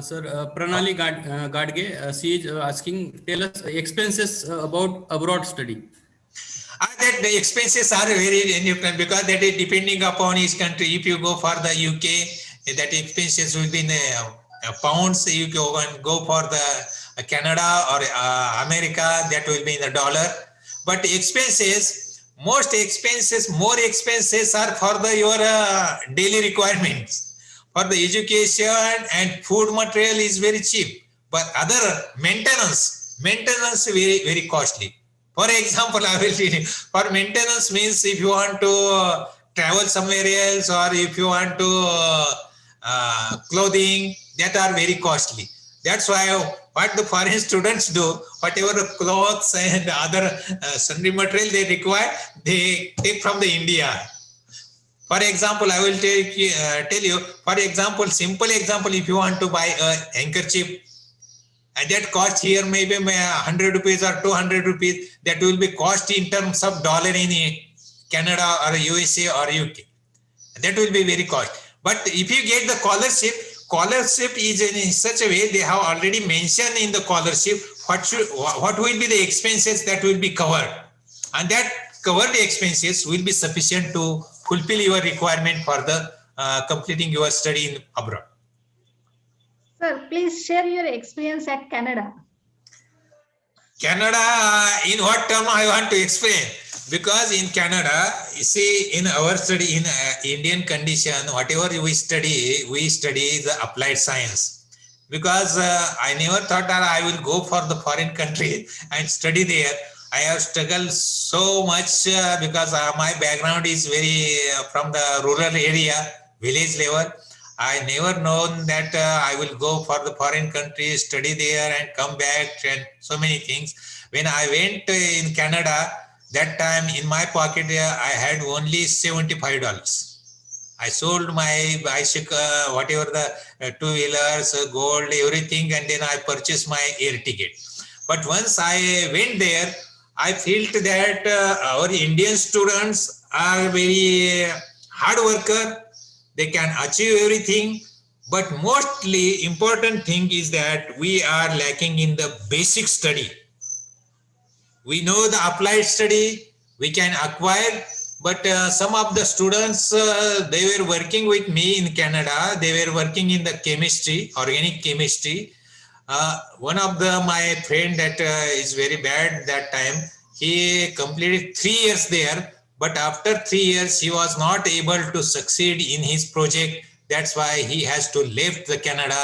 Sir, Pranali Gadge, she is asking, tell us expenses about abroad study. That the expenses are very different because that is depending upon each country. If you go for the UK, that expenses will be in pounds. You go for the Canada or America, that will be in the dollar. But expenses, more expenses are for your daily requirements. For the education and food material is very cheap, but other maintenance very, very costly. For example, I will tell you, for maintenance means if you want to travel somewhere else or if you want to clothing, that are very costly. That's why what the foreign students do, whatever clothes and other sundry material they require, they take from the India. For example, I will tell you, for example, simple example, if you want to buy a handkerchief, and that cost here maybe 100 rupees or 200 rupees, that will be cost in terms of dollar in Canada or USA or UK. That will be very cost. But if you get the scholarship is in such a way, they have already mentioned in the scholarship what will be the expenses that will be covered. And that covered expenses will be sufficient to fulfill your requirement for the completing your study in abroad. Sir, please share your experience at Canada. Canada, in what term I want to explain? Because in Canada, you see, in our study, in Indian condition, whatever we study the applied science. Because I never thought that I will go for the foreign country and study there. I have struggled so much because my background is very from the rural area, village level. I never known that I will go for the foreign country, study there and come back and so many things. When I went in Canada, that time in my pocket I had only $75. I sold my bicycle, whatever the two-wheelers, gold, everything, and then I purchased my air ticket. But once I went there, I felt that our Indian students are very hard worker. They can achieve everything. But mostly important thing is that we are lacking in the basic study. We know the applied study, we can acquire, but some of the students, they were working with me in Canada. They were working in the chemistry, organic chemistry. One of my friend that is very bad that time, he completed 3 years there, but after 3 years, he was not able to succeed in his project. That's why he has to leave the Canada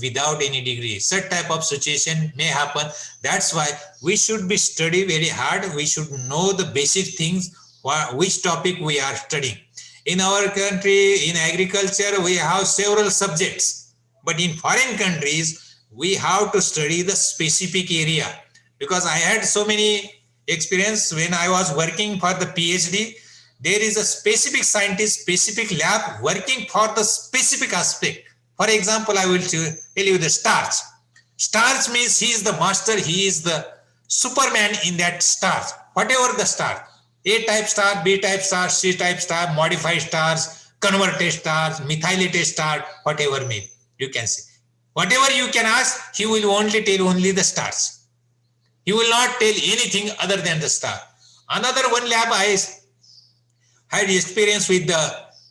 without any degree. Such type of situation may happen. That's why we should be study very hard. We should know the basic things, which topic we are studying. In our country, in agriculture, we have several subjects, but in foreign countries, we have to study the specific area. Because I had so many experience when I was working for the PhD, there is a specific scientist, specific lab working for the specific aspect. For example, I will tell you the starch. Starch means he is the master, he is the Superman in that starch. Whatever the starch, A-type star, B-type star, C-type star, modified stars, converted stars, methylated star, whatever may you can say. Whatever you can ask, he will only tell only the stars. He will not tell anything other than the star. Another one lab I had experience with the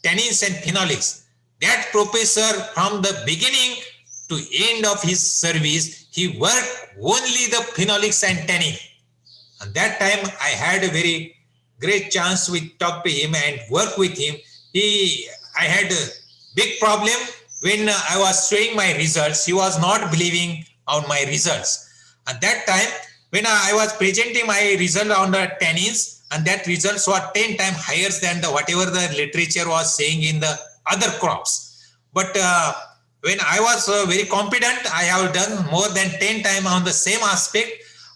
tannins and phenolics. That professor from the beginning to end of his service, he worked only the phenolics and tannin. And that time I had a very great chance to talk to him and work with him. I had a big problem when I was showing my results. He was not believing on my results. At that time, when I was presenting my result on the tannins, and that results were 10 times higher than whatever the literature was saying in the other crops. But when I was very confident, I have done more than 10 times on the same aspect.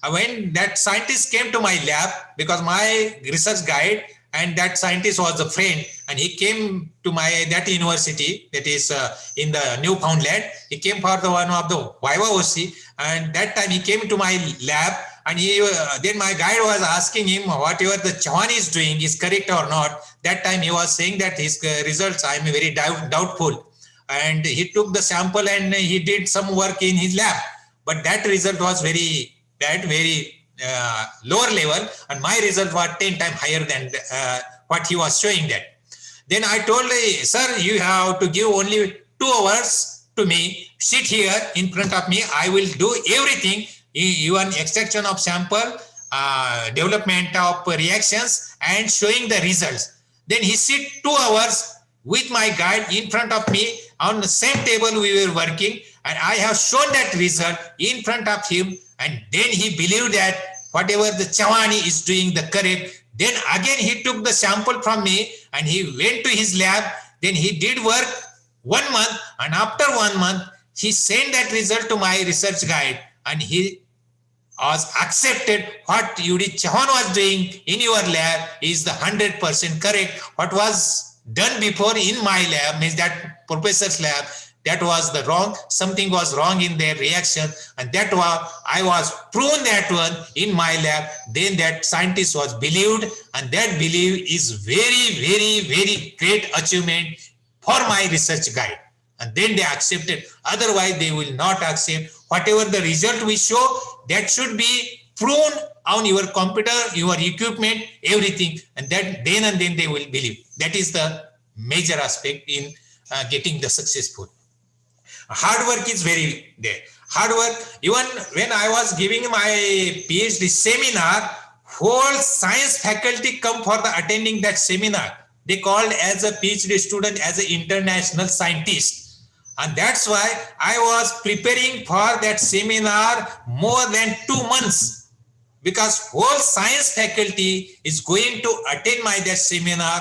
When that scientist came to my lab, because my research guide and that scientist was a friend, and he came to that university that is in the Newfoundland. He came for one of the Viva OC, and that time he came to my lab, and then my guide was asking him whatever the Chauhan is doing is correct or not. That time he was saying that his results, I am very doubtful. And he took the sample and he did some work in his lab. But that result was very bad, very lower level, and my result was 10 times higher than what he was showing that. Then I told him, sir, you have to give only 2 hours to me. Sit here in front of me. I will do everything, even extraction of sample, development of reactions, and showing the results. Then he sit 2 hours with my guide in front of me on the same table we were working, and I have shown that result in front of him, and then he believed that whatever the Chauhan is doing the correct. Then again he took the sample from me and he went to his lab. Then he did work 1 month, and after 1 month he sent that result to my research guide, and he was accepted what Udit Chauhan was doing in your lab is the 100% correct. What was done before in my lab, means that professor's lab, that was the wrong, something was wrong in their reaction, and that was, I was proven that one in my lab. Then that scientist was believed, and that belief is very, very, very great achievement for my research guide. And then they accepted, otherwise they will not accept. Whatever the result we show, that should be proven on your computer, your equipment, everything, and that then and then they will believe. That is the major aspect in getting the successful. Hard work is very there. Hard work, even when I was giving my PhD seminar, whole science faculty come for the attending that seminar. They called as a PhD student as an international scientist. And that's why I was preparing for that seminar more than 2 months because whole science faculty is going to attend that seminar.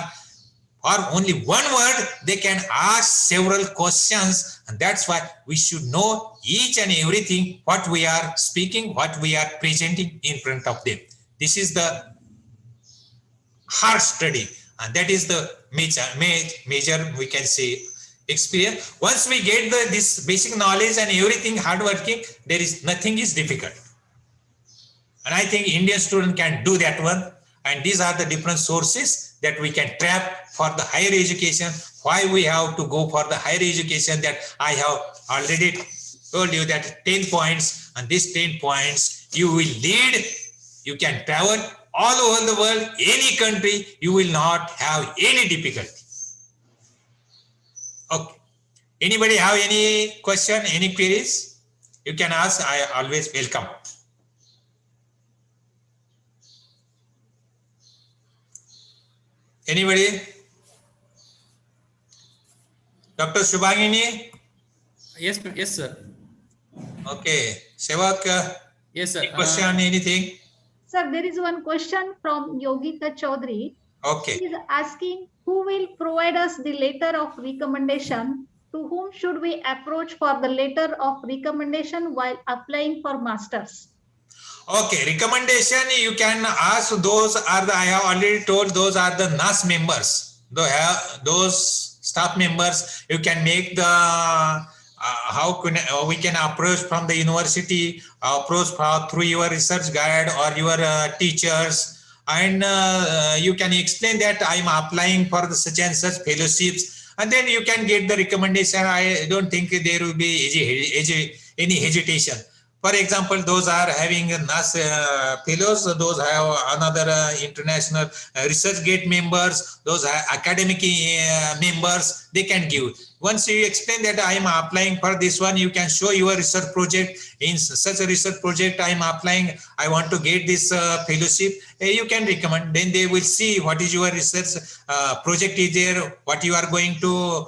For only one word, they can ask several questions, and that's why we should know each and everything what we are speaking, what we are presenting in front of them. This is the hard study, and that is the major we can say experience. Once we get this basic knowledge and everything hardworking, there is nothing is difficult. And I think Indian student can do that one. And these are the different sources that we can tap for the higher education. Why we have to go for the higher education, that I have already told you that 10 points, and these 10 points you will lead, you can travel all over the world, any country, you will not have any difficulty. Okay. Anybody have any question, any queries? You can ask, I always welcome. Anybody? Dr. Shubhangini? Yes, yes, sir. Okay. Sevak, Yes, sir. any question, anything? Sir, there is one question from Yogita Chaudhary. Okay. He is asking, who will provide us the letter of recommendation? To whom should we approach for the letter of recommendation while applying for masters? Okay, recommendation you can ask. Those are the, I have already told, those are the NAS members. Those staff members, you can make the how we can approach from the university, approach through your research guide or your teachers, and you can explain that I am applying for the such and such fellowships, and then you can get the recommendation. I don't think there will be any hesitation. For example, those are having NAS fellows, those have another international research gate members, those are academic members, they can give. Once you explain that I am applying for this one, you can show your research project. In such a research project, I am applying, I want to get this fellowship. You can recommend. Then they will see what is your research project is there, what you are going to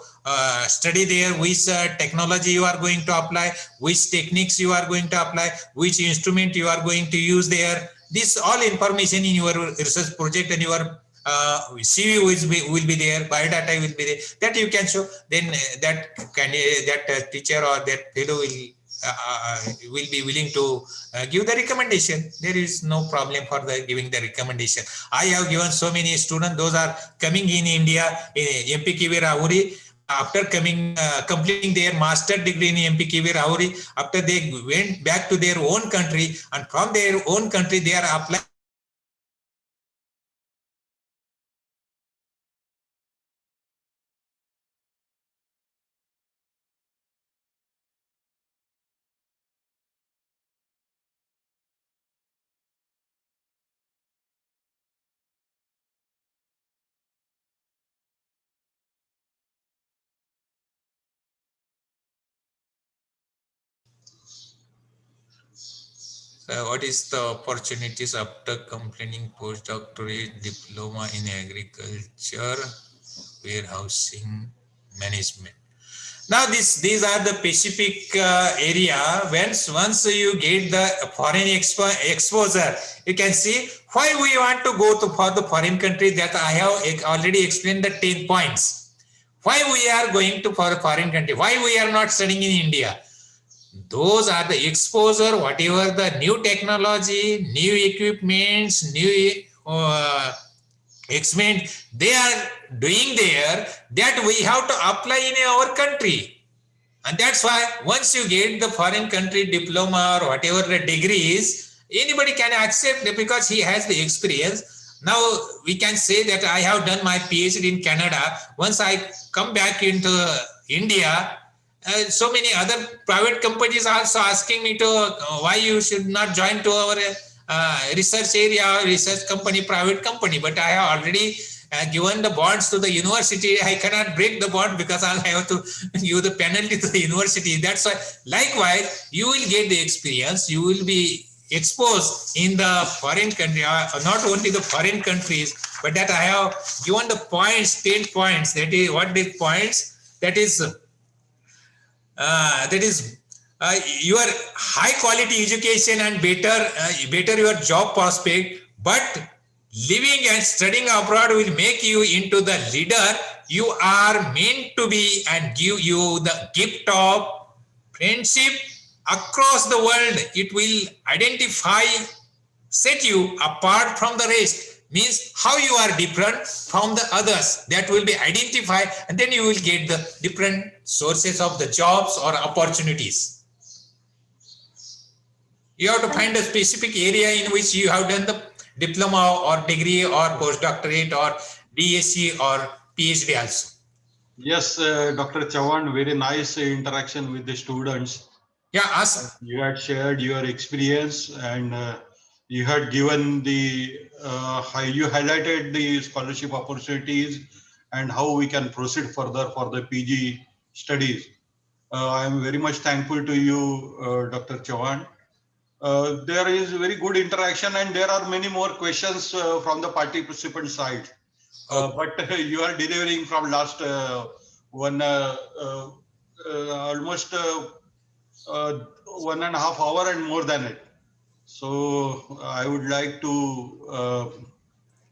study there, which technology you are going to apply, which techniques you are going to apply, which instrument you are going to use there. This all information in your research project, and your CV will be there, biodata will be there, that you can show. Then that teacher or that fellow will be willing to give the recommendation. There is no problem for the giving the recommendation. I have given so many students, those are coming in India, in MPKV Rahuri. After completing their master degree in MPKV Rahuri, after they went back to their own country, and from their own country they are applying. What is the opportunities after completing postdoctorate diploma in agriculture, warehousing, management? Now these are the specific area. Once you get the foreign exposure, you can see why we want to go for the foreign country. That I have already explained the 10 points. Why we are going to for a foreign country? Why we are not studying in India? Those are the exposure, whatever the new technology, new equipments, new experiment they are doing there, that we have to apply in our country. And that's why once you get the foreign country diploma or whatever the degree is, anybody can accept it because he has the experience. Now we can say that I have done my PhD in Canada. Once I come back into India, so many other private companies are also asking me to why you should not join to our research area, research company, private company. But I have already given the bonds to the university. I cannot break the bond because I'll have to give the penalty to the university. That's why, likewise, you will get the experience. You will be exposed in the foreign country, not only the foreign countries, but that I have given the points, 10 points. That is what the points. That is your high quality education and better your job prospect, but living and studying abroad will make you into the leader you are meant to be and give you the gift of friendship across the world. It will identify, set you apart from the rest, means how you are different from the others. That will be identified, and then you will get the different sources of the jobs or opportunities. You have to find a specific area in which you have done the diploma or degree or postdoctorate or DSc or PhD also. Yes, Dr. Chavan, very nice interaction with the students. Yeah, ask. You had shared your experience, and you had given the, you highlighted the scholarship opportunities and how we can proceed further for the PG studies. I am very much thankful to you, Dr. Chavan. There is very good interaction, and there are many more questions from the participant side. But you are delivering from last almost 1.5 hours and more than it. So I would like to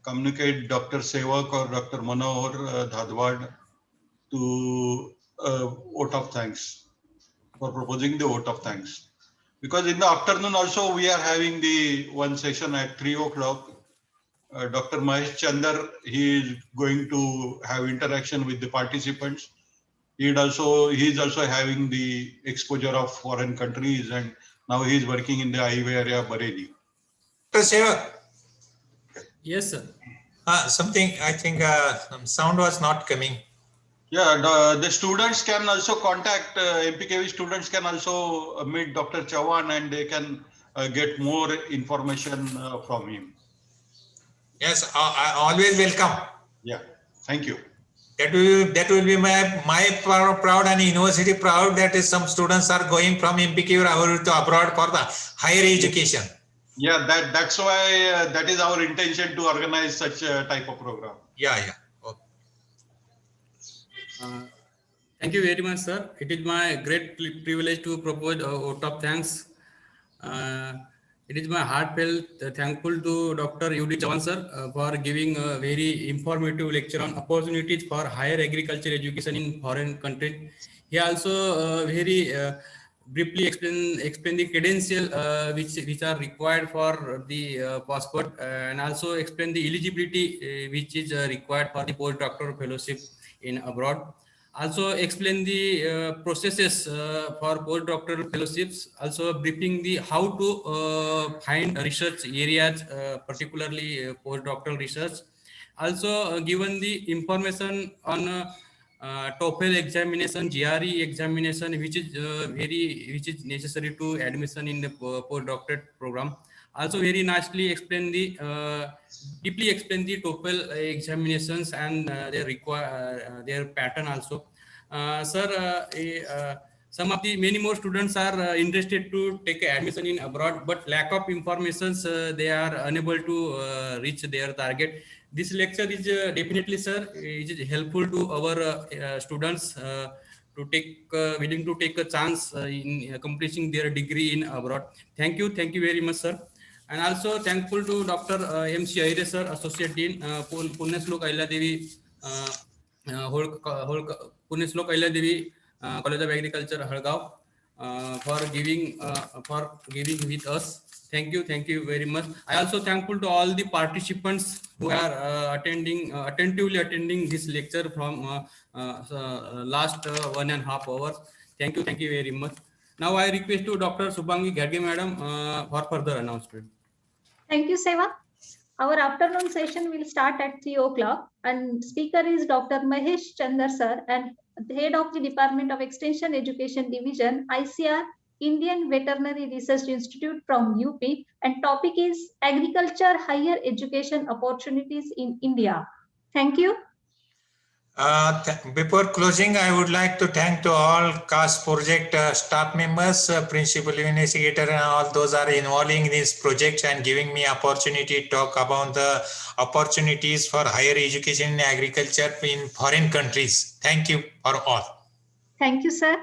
communicate Dr. Sevak or Dr. Manohar Dhadwad to vote of thanks for proposing the vote of thanks. Because in the afternoon also we are having the one session at 3 o'clock. Dr. Mahesh Chandar, he is going to have interaction with the participants. He is also having the exposure of foreign countries, and now he is working in the IB area, Bareilly. Dr. Sevak. Yes, sir. Something, I think sound was not coming. Yeah, the students can also contact, MPKV students can also meet Dr. Chavan, and they can get more information from him. Yes, I always welcome. Yeah, thank you. That will be my proud and university proud that is some students are going from MPKV to abroad for the higher education. Yeah, that's why that is our intention to organize such a type of program. Yeah. Okay. Thank you very much, sir. It is my great privilege to propose a vote of thanks. It is my heartfelt thankful to Dr. Udit Chavan, sir, for giving a very informative lecture on opportunities for higher agriculture education in foreign countries. He also very briefly explain the credential which are required for the passport, and also explain the eligibility which is required for the postdoctoral fellowship in abroad. Also explain the processes for postdoctoral fellowships, also briefing the how to find research areas, particularly postdoctoral research. Also given the information on TOEFL examination, GRE examination, which is necessary to admission in the postdoctorate program. Also very nicely explain the deeply explain the TOEFL examinations and their pattern also. Sir, some of the many more students are interested to take admission in abroad, but lack of information, they are unable to reach their target. This lecture is definitely, sir, is helpful to our students to take willing to take a chance in accomplishing their degree in abroad. Thank you very much, sir. And also thankful to Dr. M.C. Aire, sir, Associate Dean, Punyashlok Ahilyadevi, Punyashlok Ahilyadevi College of Agriculture, Halgaon, for giving with us. Thank you very much. I also thankful to all the participants who are attentively attending this lecture from last 1.5 hours. Thank you very much. Now I request to Dr. Subhangi Gadge madam for further announcement. Thank you, Seva. Our afternoon session will start at 3 o'clock, and speaker is Dr. Mahesh Chandar, sir, and the head of the Department of Extension Education Division, ICR, Indian Veterinary Research Institute from UP, and topic is Agriculture Higher Education Opportunities in India. Thank you. Before closing, I would like to thank to all CAST project staff members, principal investigator, and all those are involving in this project and giving me opportunity to talk about the opportunities for higher education in agriculture in foreign countries. Thank you for all. Thank you, sir.